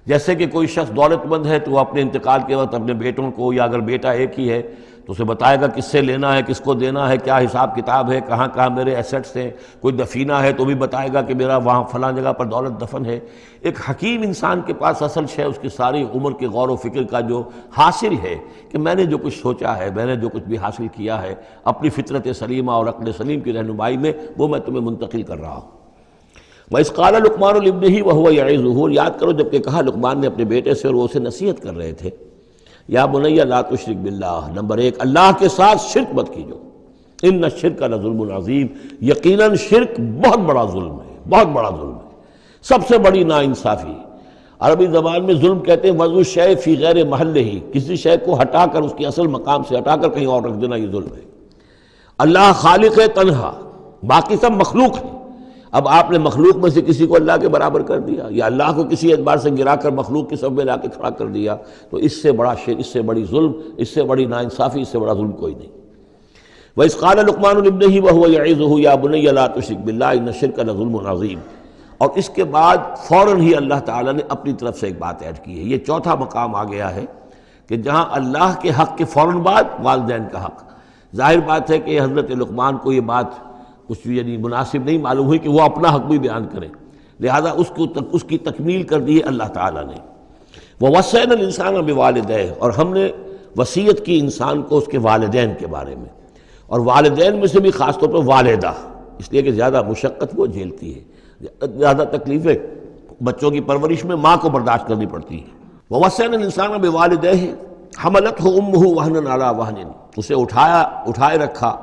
جیسے کہ کوئی شخص دولت مند ہے تو وہ اپنے انتقال کے وقت اپنے بیٹوں کو، یا اگر بیٹا ایک ہی ہے تو اسے بتائے گا کس سے لینا ہے، کس کو دینا ہے، کیا حساب کتاب ہے، کہاں کہاں میرے ایسیٹس ہیں۔ کوئی دفینہ ہے تو بھی بتائے گا کہ میرا وہاں فلاں جگہ پر دولت دفن ہے۔ ایک حکیم انسان کے پاس اصل شے اس کی ساری عمر کے غور و فکر کا جو حاصل ہے کہ میں نے جو کچھ سوچا ہے، میں نے جو کچھ بھی حاصل کیا ہے اپنی فطرت سلیمہ اور عقل سلیم کی رہنمائی میں، وہ میں تمہیں منتقل کر رہا ہوں۔ وَإِذْ قَالَ لُقْمَانُ لِابْنِهِ وَهُوَ يَعِظُهُ، یاد کرو جب کہ کہا لقمان نے اپنے بیٹے سے اور وہ اسے نصیحت کر رہے تھے، یا بنی لا تشرک باللہ، نمبر ایک اللہ کے ساتھ شرک مت کیجو، ان الشرک لظلم عظیم، یقیناً شرک بہت بڑا ظلم ہے، بہت بڑا ظلم ہے، سب سے بڑی ناانصافی۔ عربی زبان میں ظلم کہتے ہیں وضع الشیء فی غیر محلہ، کسی شے کو ہٹا کر اس کی اصل مقام سے ہٹا کر کہیں اور رکھ دینا، یہ ظلم ہے۔ اللہ خالق ہے تنہا، باقی سب مخلوق ہیں، اب آپ نے مخلوق میں سے کسی کو اللہ کے برابر کر دیا، یا اللہ کو کسی اعتبار سے گرا کر مخلوق کی صف میں لا کے کھڑا کر دیا، تو اس سے بڑا شرک، اس سے بڑی ظلم، اس سے بڑی ناانصافی، اس سے بڑا ظلم کوئی نہیں۔ وَإِذْ قَالَ لُقْمَانُ لِابْنِهِ وَهُوَ يَعِظُهُ يَا بُنَيَّ لَا تُشْرِكْ بِاللَّهِ إِنَّ الشِّرْكَ لَظُلْمٌ عَظِيمٌ، اور اس کے بعد فوراً ہی اللہ تعالیٰ نے اپنی طرف سے ایک بات ایڈ کی ہے۔ یہ چوتھا مقام آ گیا ہے کہ جہاں اللہ کے حق کے فوراً بعد والدین کا حق۔ ظاہر بات ہے کہ حضرت لقمان کو یہ بات کچھ یعنی مناسب نہیں معلوم ہوئی کہ وہ اپنا حق بھی بیان کریں، لہذا اس کی تکمیل کر دی ہے اللہ تعالیٰ نے۔ وَوَصَّيْنَا الْإِنسَانَ بِوَالِدَيْهِ، اور ہم نے وصیت کی انسان کو اس کے والدین کے بارے میں، اور والدین میں سے بھی خاص طور پر والدہ، اس لیے کہ زیادہ مشقت وہ جھیلتی ہے، زیادہ تکلیفیں بچوں کی پرورش میں ماں کو برداشت کرنی پڑتی ہیں۔ وَوَصَّيْنَا الْإِنسَانَ بِوَالِدَيْهِ حَمَلَتْهُ أُمُّهُ وَهْنًا عَلَى وَهْنٍ، اسے اٹھائے رکھا،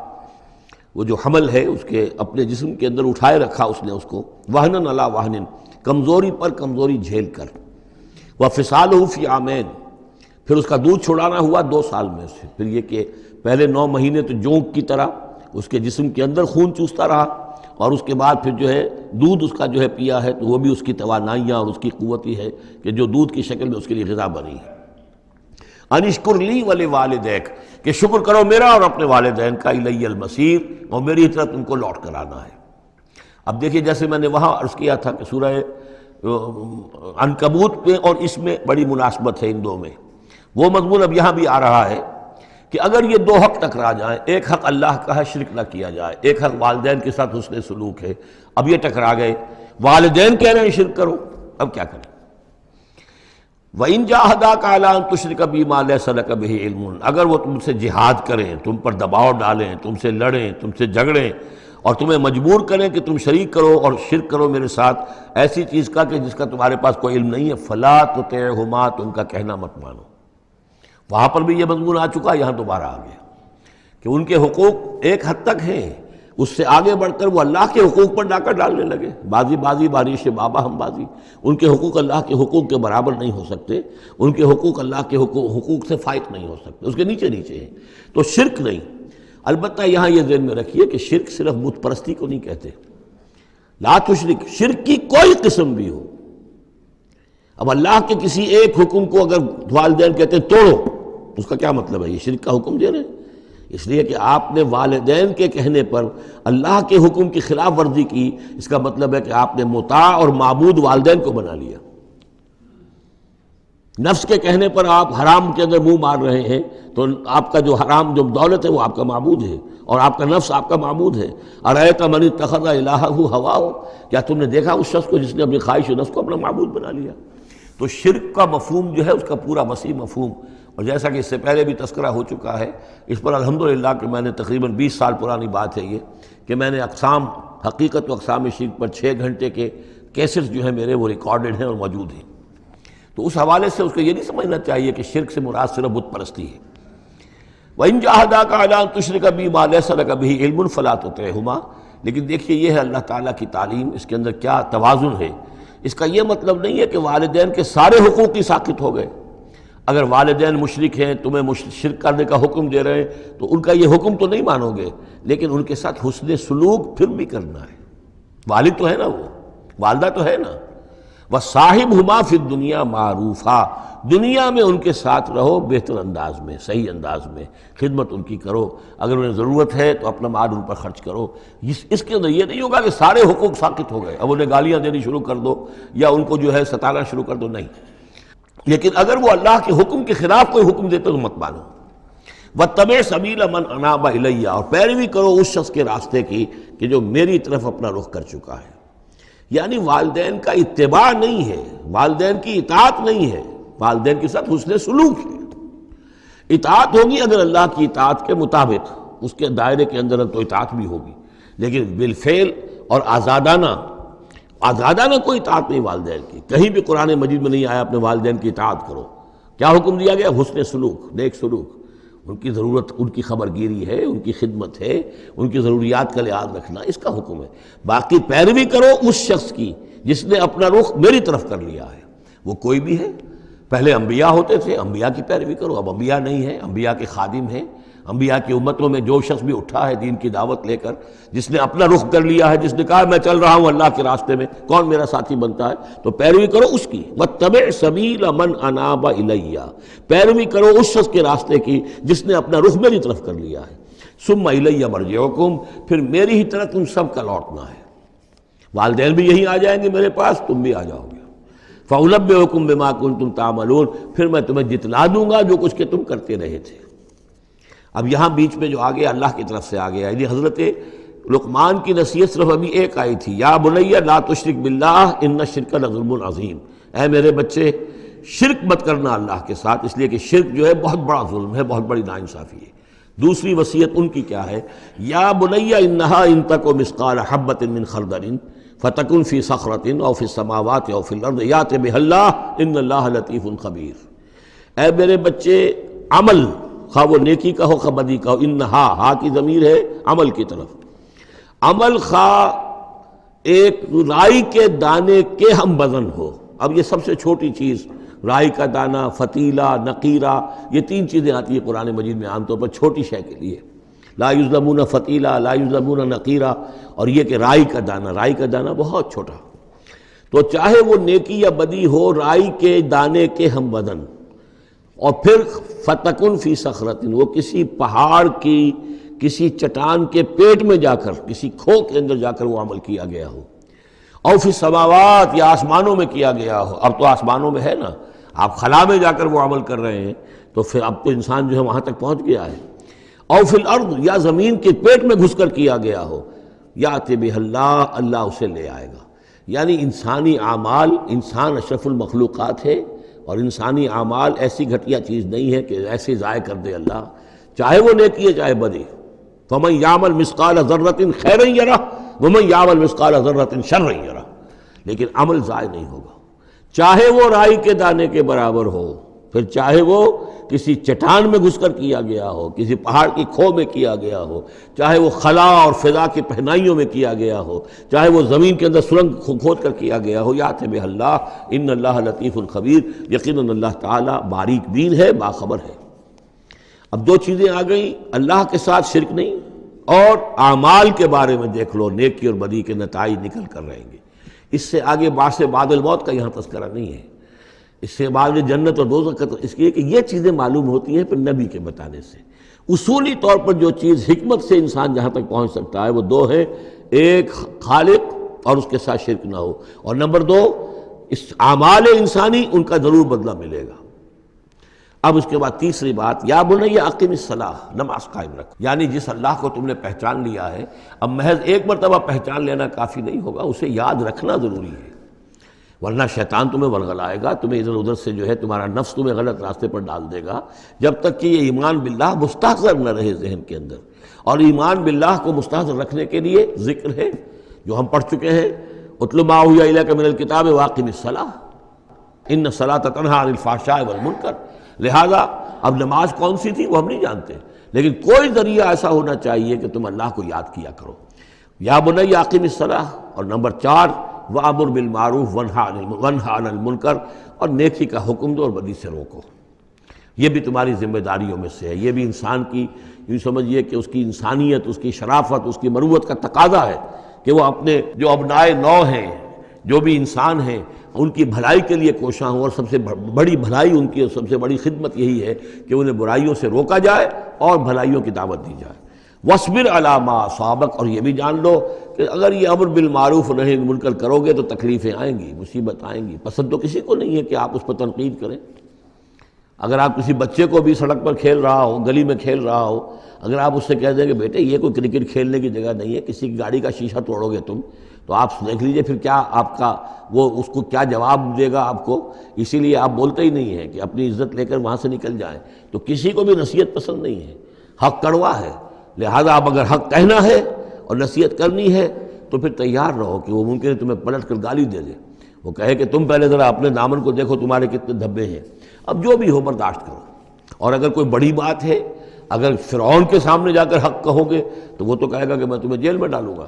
وہ جو حمل ہے اس کے اپنے جسم کے اندر اٹھائے رکھا اس نے اس کو، وَهْنًا عَلَى وَهْنٍ، کمزوری پر کمزوری جھیل کر، وَفِصَالُهُ فِي عَامَيْنِ، پھر اس کا دودھ چھڑانا ہوا 2 سال میں سے، پھر یہ کہ پہلے 9 مہینے تو جونک کی طرح اس کے جسم کے اندر خون چوستا رہا، اور اس کے بعد پھر جو ہے دودھ اس کا جو ہے پیا ہے، تو وہ بھی اس کی توانائیاں اور اس کی قوت ہی ہے کہ جو دودھ کی شکل میں اس کے لیے غذا بنی ہے۔ انشکر لی ولوالدیک، کہ شکر کرو میرا اور اپنے والدین کا، الی المصیر، اور میری طرف تم کو لوٹ کر آنا ہے۔ اب دیکھیے جیسے میں نے وہاں عرض کیا تھا کہ سورہ عنکبوت میں اور اس میں بڑی مناسبت ہے ان دو میں، وہ مضمون اب یہاں بھی آ رہا ہے کہ اگر یہ 2 حق ٹکرا جائیں، ایک حق اللہ کا ہے شرک نہ کیا جائے، ایک حق والدین کے ساتھ حسن سلوک ہے، اب یہ ٹکرا گئے، والدین کہہ رہے ہیں شرک کرو، اب کیا کریں؟ وَإِن جَاهَدَاكَ عَلَىٰ أَن تُشْرِكَ بِي مَا لَيْسَ لَكَ بِهِ عِلْمٌ، اگر وہ تم سے جہاد کریں، تم پر دباؤ ڈالیں، تم سے لڑیں، تم سے جھگڑیں، اور تمہیں مجبور کریں کہ تم شریک کرو اور شرک کرو میرے ساتھ ایسی چیز کا کہ جس کا تمہارے پاس کوئی علم نہیں ہے، فَلَا تُطِعْهُمَا، تو ان کا کہنا مت مانو۔ وہاں پر بھی یہ مضمون آ چکا، یہاں دوبارہ آ گیا کہ ان کے حقوق ایک حد تک ہیں، اس سے آگے بڑھ کر وہ اللہ کے حقوق پر ڈاکہ ڈالنے لگے. بازی بازی بارش بابا ہم بازی. ان کے حقوق اللہ کے حقوق کے برابر نہیں ہو سکتے، ان کے حقوق اللہ کے حقوق سے فائق نہیں ہو سکتے، اس کے نیچے نیچے ہیں. تو شرک نہیں. البتہ یہاں یہ ذہن میں رکھیے کہ شرک صرف بت پرستی کو نہیں کہتے. لا تشرک، شرک کی کوئی قسم بھی ہو. اب اللہ کے کسی ایک حکم کو اگر والدین کہتے ہیں توڑو، اس کا کیا مطلب ہے؟ یہ شرک کا حکم دے رہے ہیں. اس لیے کہ آپ نے والدین کے کہنے پر اللہ کے حکم کی خلاف ورزی کی، اس کا مطلب ہے کہ آپ نے مطاع اور معبود والدین کو بنا لیا. نفس کے کہنے پر آپ حرام کے اندر منہ مار رہے ہیں تو آپ کا جو حرام جو دولت ہے وہ آپ کا معبود ہے، اور آپ کا نفس آپ کا معبود ہے. ارأیت من اتخذ الہہ ہواہ، کیا تم نے دیکھا اس شخص کو جس نے اپنی خواہش نفس کو اپنا معبود بنا لیا؟ تو شرک کا مفہوم جو ہے اس کا پورا وسیع مفہوم، اور جیسا کہ اس سے پہلے بھی تذکرہ ہو چکا ہے، اس پر الحمدللہ کہ میں نے تقریباً 20 سال پرانی بات ہے یہ، کہ میں نے اقسام حقیقت و اقسام شرک پر 6 گھنٹے کے کیسٹس جو ہیں میرے وہ ریکارڈڈ ہیں اور موجود ہیں. تو اس حوالے سے اس کو یہ نہیں سمجھنا چاہیے کہ شرک سے مراد صرف بت پرستی ہے. وَإِن جَاهَدَاكَ عَلَىٰ أَن تُشْرِكَ بِي مَا لَيْسَ لَكَ بِهِ عِلْمٌ فَلَا تُطِعْهُمَا. لیکن دیکھیے یہ ہے اللہ تعالیٰ کی تعلیم، اس کے اندر کیا توازن ہے. اس کا یہ مطلب نہیں ہے کہ والدین کے سارے حقوق ہی ساقط ہو گئے. اگر والدین مشرک ہیں، تمہیں شرک کرنے کا حکم دے رہے ہیں تو ان کا یہ حکم تو نہیں مانو گے، لیکن ان کے ساتھ حسن سلوک پھر بھی کرنا ہے. والد تو ہے نا، وہ والدہ تو ہے نا. وَصَاحِبْهُمَا فِي الدُّنْيَا مَعْرُوفًا، دنیا میں ان کے ساتھ رہو بہتر انداز میں، صحیح انداز میں خدمت ان کی کرو. اگر انہیں ضرورت ہے تو اپنا مال ان پر خرچ کرو. اس کے اندر یہ نہیں ہوگا کہ سارے حقوق ساقط ہو گئے، اب انہیں گالیاں دینی شروع کر دو یا ان کو جو ہے ستانا شروع کر دو، نہیں. لیکن اگر وہ اللہ کے حکم کے خلاف کوئی حکم دیتے تو مت مانو. وَاتَّبِعْ سَبِيلَ مَنْ أَنَابَ إِلَيَّ، اور پیروی کرو اس شخص کے راستے کی کہ جو میری طرف اپنا رخ کر چکا ہے. یعنی والدین کا اتباع نہیں ہے، والدین کی اطاعت نہیں ہے، والدین کے ساتھ حسن سلوک ہے. اطاعت ہوگی اگر اللہ کی اطاعت کے مطابق، اس کے دائرے کے اندر تو اطاعت بھی ہوگی، لیکن بالفعل اور آزادانہ کوئی اطاعت نہیں والدین کی. کہیں بھی قرآن مجید میں نہیں آیا اپنے والدین کی اطاعت کرو. کیا حکم دیا گیا؟ حسن سلوک، نیک سلوک. ان کی ضرورت، ان کی خبر گیری ہے، ان کی خدمت ہے، ان کی ضروریات کا لحاظ رکھنا، اس کا حکم ہے. باقی پیروی کرو اس شخص کی جس نے اپنا رخ میری طرف کر لیا ہے. وہ کوئی بھی ہے. پہلے انبیاء ہوتے تھے، انبیاء کی پیروی کرو. اب انبیاء نہیں ہیں، انبیاء کے خادم ہیں. انبیاء کی امتوں میں جو شخص بھی اٹھا ہے دین کی دعوت لے کر، جس نے اپنا رخ کر لیا ہے، جس نے کہا میں چل رہا ہوں اللہ کے راستے میں، کون میرا ساتھی بنتا ہے؟ تو پیروی کرو اس کی. وَاتَّبِعْ سَبِيلَ مَنْ أَنَابَ إِلَيَّ، پیروی کرو اس شخص کے راستے کی جس نے اپنا رخ میری طرف کر لیا ہے. ثُمَّ إِلَيَّ مَرْجِعُكُمْ، پھر میری ہی طرف تم سب کا لوٹنا ہے. والدین بھی یہی آ جائیں گے میرے پاس، تم بھی آ جاؤ گے. فَأُنَبِّئُكُم بِمَا كُنتُمْ تَعْمَلُونَ، پھر میں تمہیں جتلا دوں گا جو کچھ کہ تم کرتے رہے تھے. اب یہاں بیچ میں جو آ گیا اللہ کی طرف سے آ گیا، یعنی حضرت لقمان کی نصیحت صرف ابھی ایک آئی تھی، یا بنی لا تشرک باللہ ان الشرک لظلم عظیم. اے میرے بچے شرک مت کرنا اللہ کے ساتھ، اس لیے کہ شرک جو ہے بہت بڑا ظلم ہے، بہت بڑی ناانصافی ہے. دوسری وصیت ان کی کیا ہے؟ یا بنی انہا ان تک مثقال حبۃ من خردل فتکن فی صخرۃ او فی السماوات او فی الارض یات بہ اللہ ان اللہ لطیف خبیر. اے میرے بچے عمل، خواہ وہ نیکی کا ہو خواہ بدی کا ہو، انہا، ہا کی ضمیر ہے عمل کی طرف. عمل خواہ ایک رائی کے دانے کے ہم وزن ہو. اب یہ سب سے چھوٹی چیز، رائی کا دانہ، فتیلہ، نقیرہ، یہ 3 چیزیں آتی ہیں قرآن مجید میں عام طور پر چھوٹی شے کے لیے. لا یظلمون فتیلہ، لا یظلمون نقیرہ، اور یہ کہ رائی کا دانہ، رائی کا دانہ بہت چھوٹا. تو چاہے وہ نیکی یا بدی ہو، رائی کے دانے کے ہم وزن. اور پھر فتکن فی صخرۃ، وہ کسی پہاڑ کی، کسی چٹان کے پیٹ میں جا کر، کسی کھو کے اندر جا کر وہ عمل کیا گیا ہو. اور فی السماوات، یا آسمانوں میں کیا گیا ہو. اب تو آسمانوں میں ہے نا، آپ خلا میں جا کر وہ عمل کر رہے ہیں، تو پھر اب تو انسان جو ہے وہاں تک پہنچ گیا ہے. اور فی الارض، یا زمین کے پیٹ میں گھس کر کیا گیا ہو، یات بہ اللہ، اللہ اسے لے آئے گا. یعنی انسانی اعمال، انسان اشرف المخلوقات ہے، اور انسانی اعمال ایسی گھٹیا چیز نہیں ہے کہ ایسے ضائع کر دے اللہ، چاہے وہ نیکی ہے چاہے بدی. فَمَن يَعْمَلْ مِثْقَالَ ذَرَّةٍ خَيْرًا يَرَهُ وَمَن يَعْمَلْ مِثْقَالَ ذَرَّةٍ شَرًّا يَرَهُ. لیکن عمل ضائع نہیں ہوگا، چاہے وہ رائی کے دانے کے برابر ہو. پھر چاہے وہ کسی چٹان میں گھس کر کیا گیا ہو، کسی پہاڑ کی کھو میں کیا گیا ہو، چاہے وہ خلا اور فضا کی پہنائیوں میں کیا گیا ہو، چاہے وہ زمین کے اندر سرنگ کھود کر کیا گیا ہو، یاد ہے اللہ ان اللہ لطیف الخبیر، یقیناً اللہ تعالیٰ باریک بین ہے، باخبر ہے۔ اب دو چیزیں آ گئیں، اللہ کے ساتھ شرک نہیں، اور اعمال کے بارے میں دیکھ لو نیکی اور بدی کے نتائج نکل کر رہیں گے۔ اس سے آگے بعث بعد الموت کا یہاں تذکرہ نہیں ہے، اس سے بعد جنت اور دوزخ کا، اس لیے کہ یہ چیزیں معلوم ہوتی ہیں پھر نبی کے بتانے سے۔ اصولی طور پر جو چیز حکمت سے انسان جہاں تک پہنچ سکتا ہے وہ دو ہے، ایک خالق اور اس کے ساتھ شرک نہ ہو، اور نمبر دو اس اعمال انسانی ان کا ضرور بدلہ ملے گا۔ اب اس کے بعد تیسری بات، یا بنی اقم الصلاۃ، نماز قائم رکھ، یعنی جس اللہ کو تم نے پہچان لیا ہے، اب محض ایک مرتبہ پہچان لینا کافی نہیں ہوگا، اسے یاد رکھنا ضروری ہے، ورنہ شیطان تمہیں ورغلائے گا، تمہیں ادھر ادھر سے جو ہے تمہارا نفس تمہیں غلط راستے پر ڈال دے گا، جب تک کہ یہ ایمان باللہ مستحضر نہ رہے ذہن کے اندر۔ اور ایمان باللہ کو مستحضر رکھنے کے لیے ذکر ہے جو ہم پڑھ چکے ہیں، اتل ما اوحی الیک من الکتاب واقم الصلاۃ ان الصلاۃ تنہی عن الفحشاء والمنکر۔ لہذا اب نماز کون سی تھی وہ ہم نہیں جانتے، لیکن کوئی ذریعہ ایسا ہونا چاہیے کہ تم اللہ کو یاد کیا کرو۔ یا بنی اقم الصلاۃ، اور نمبر 4 وامر بالمعروف وانہی عن المنکر، اور نیکی کا حکم دو اور بدی سے روکو۔ یہ بھی تمہاری ذمہ داریوں میں سے ہے، یہ بھی انسان کی، یوں سمجھیے کہ اس کی انسانیت، اس کی شرافت، اس کی مروت کا تقاضا ہے کہ وہ اپنے جو ابنائے نو ہیں، جو بھی انسان ہیں، ان کی بھلائی کے لیے کوشاں ہوں، اور سب سے بڑی بھلائی ان کی، اور سب سے بڑی خدمت یہی ہے کہ انہیں برائیوں سے روکا جائے اور بھلائیوں کی دعوت دی جائے۔ وَاصْبِرْ عَلَىٰ مَا أَصَابَكَ، اور یہ بھی جان لو کہ اگر یہ امر بالمعروف اور نہی عن المنکر کرو گے تو تکلیفیں آئیں گی، مصیبت آئیں گی۔ پسند تو کسی کو نہیں ہے کہ آپ اس پر تنقید کریں۔ اگر آپ کسی بچے کو بھی سڑک پر کھیل رہا ہو، گلی میں کھیل رہا ہو، اگر آپ اس سے کہہ دیں کہ بیٹے یہ کوئی کرکٹ کھیلنے کی جگہ نہیں ہے، کسی کی گاڑی کا شیشہ توڑو گے تم، تو آپ دیکھ لیجئے پھر کیا آپ کا وہ اس کو کیا جواب دے گا آپ کو۔ اسی لیے آپ بولتے ہی نہیں ہیں کہ اپنی عزت لے کر وہاں سے نکل جائیں۔ تو کسی کو بھی نصیحت پسند نہیں ہے، حق کڑوا ہے، لہذا آپ اگر حق کہنا ہے اور نصیحت کرنی ہے تو پھر تیار رہو کہ وہ ممکن ہے تمہیں پلٹ کر گالی دے دے، وہ کہے کہ تم پہلے ذرا اپنے دامن کو دیکھو تمہارے کتنے دھبے ہیں۔ اب جو بھی ہو برداشت کرو، اور اگر کوئی بڑی بات ہے، اگر فرعون کے سامنے جا کر حق کہو گے تو وہ تو کہے گا کہ میں تمہیں جیل میں ڈالوں گا۔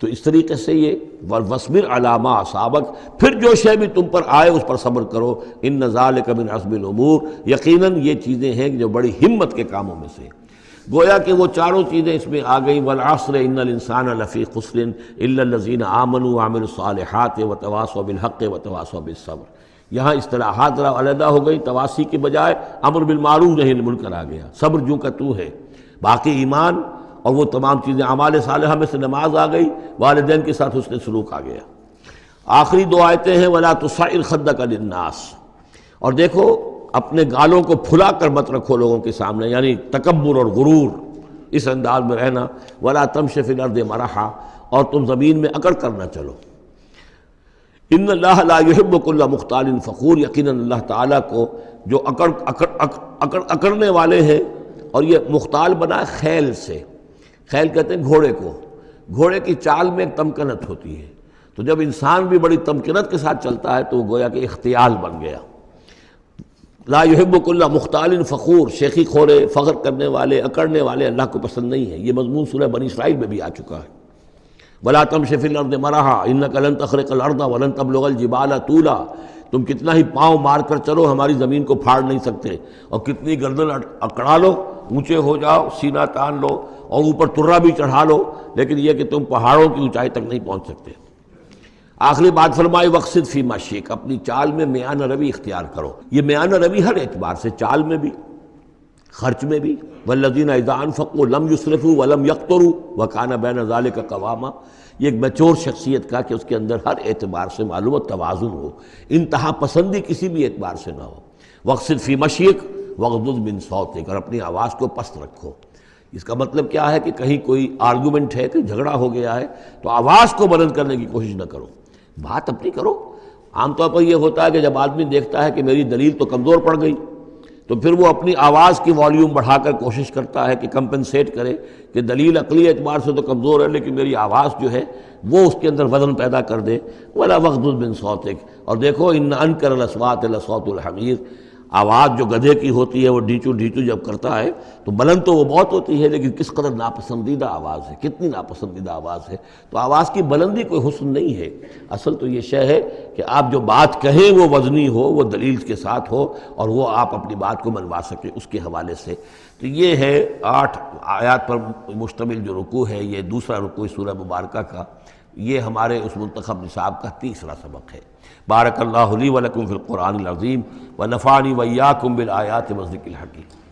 تو اس طریقے سے یہ وَاصْبِرْ عَلَىٰ مَا أَصَابَكَ، پھر جو شے بھی تم پر آئے اس پر صبر کرو، إِنَّ ذَلِكَ مِنْ عَزْمِ الْأُمُورِ، یقیناً یہ چیزیں ہیں جو بڑی ہمت کے کاموں میں سے۔ گویا کہ وہ چاروں چیزیں اس میں آ گئیں، وَالْعَصْرِ إِنَّ الْإِنسَانَ لَفِي خُسْرٍ إِلَّا الَّذِينَ آمَنُوا وَعَمِلُوا الصَّالِحَاتِ وَتَوَاصَوْا بِالْحَقِّ وَتَوَاصَوْا بِالصَّبْرِ۔ یہاں اصطلاحات علیحدہ ہو گئی، تواصی کی بجائے امر بالمعروف نہی عن المنکر آ گیا، صبر جو کا تو ہے، باقی ایمان اور وہ تمام چیزیں، اعمال صالحہ میں سے نماز آ گئی، والدین کے ساتھ حسن سلوک آ گیا۔ آخری دو آیتیں ہیں وَلَا تُصَعِّرْ خَدَّكَ لِلنَّاسِ، اور دیکھو اپنے گالوں کو پھلا کر مت رکھو لوگوں کے سامنے، یعنی تکبر اور غرور، اس انداز میں رہنا۔ وَلَا تَمْشِ فِي الْأَرْضِ مَرَحًا، اور تم زمین میں اکڑ کر نہ چلو۔ ان اللہ لا يحب كل مختال فخور، یقیناً اللہ تعالیٰ کو جو اکڑنے والے ہیں، اور یہ مختال بنا خیل سے، خیل کہتے ہیں گھوڑے کو، گھوڑے کی چال میں ایک تمکنت ہوتی ہے، تو جب انسان بھی بڑی تمکنت کے ساتھ چلتا ہے تو وہ گویا کہ اختیال بن گیا۔ لا يحب كل مختال فخور، شیخی خورے، فخر کرنے والے، اکڑنے والے اللہ کو پسند نہیں ہے۔ یہ مضمون سورہ بنی اسرائیل میں بھی آ چکا ہے۔ وَلَا تَمْشِ فِي الْأَرْضِ مَرَحًا إِنَّكَ لَن تَخْرِقَ الْأَرْضَ وَلَن تَبْلُغَ الْجِبَالَ طُولًا، تم کتنا ہی پاؤں مار کر چلو ہماری زمین کو پھاڑ نہیں سکتے، اور کتنی گردن اکڑا لو، اونچے ہو جاؤ، سینہ تان لو، اور اوپر ترا بھی چڑھا لو، لیکن یہ کہ تم پہاڑوں کی اونچائی تک نہیں پہنچ سکتے۔ آخری بات فرمائی وَاقْصِدْ فِي مَشْيِكَ، اپنی چال میں میانہ روی اختیار کرو۔ یہ میانہ روی ہر اعتبار سے، چال میں بھی، خرچ میں بھی۔ وَالَّذِينَ إِذَا أَنفَقُوا لَمْ يُسْرِفُوا وَلَمْ يَقْتُرُوا وَكَانَ بَيْنَ ذَلِكَ قَوَامًا، یہ ایک میچور شخصیت کا کہ اس کے اندر ہر اعتبار سے معلوم و توازن ہو، انتہا پسندی کسی بھی اعتبار سے نہ ہو۔ وَاقْصِدْ فِي مَشْيِكَ وَاغْضُضْ مِنْ صَوْتِكَ، اور اپنی آواز کو پست رکھو۔ اس کا مطلب کیا ہے کہ کہیں کوئی آرگومنٹ ہے کہ جھگڑا ہو گیا ہے تو آواز کو بلند کرنے کی کوشش نہ کرو، بات اپنی کرو۔ عام طور پر یہ ہوتا ہے کہ جب آدمی دیکھتا ہے کہ میری دلیل تو کمزور پڑ گئی تو پھر وہ اپنی آواز کی والیوم بڑھا کر کوشش کرتا ہے کہ کمپنسیٹ کرے کہ دلیل عقلی اعتبار سے تو کمزور ہے لیکن میری آواز جو ہے وہ اس کے اندر وزن پیدا کر دے۔ وَلَا وَاغْضُضْ مِنْ صَوْتِكَ، اور دیکھو إِنَّ أَنْكَرَ الْأَصْوَاتِ لَصَوْتُ الْحَمِيرِ، آواز جو گدھے کی ہوتی ہے وہ ڈھیچو ڈھیچو جب کرتا ہے تو بلند تو وہ بہت ہوتی ہے، لیکن کس قدر ناپسندیدہ آواز ہے، کتنی ناپسندیدہ آواز ہے۔ تو آواز کی بلندی کوئی حسن نہیں ہے، اصل تو یہ شے ہے کہ آپ جو بات کہیں وہ وزنی ہو، وہ دلیل کے ساتھ ہو، اور وہ آپ اپنی بات کو منوا سکیں اس کے حوالے سے۔ تو یہ ہے 8 آیات پر مشتمل جو رکوع ہے، یہ دوسرا رکوع سورہ مبارکہ کا، یہ ہمارے اس منتخب نصاب کا تیسرا سبق ہے۔ بارک اللہ لی و لکم فی القرآن العظیم ونفعنی وإیاکم بالآیات والذکر الحکیم۔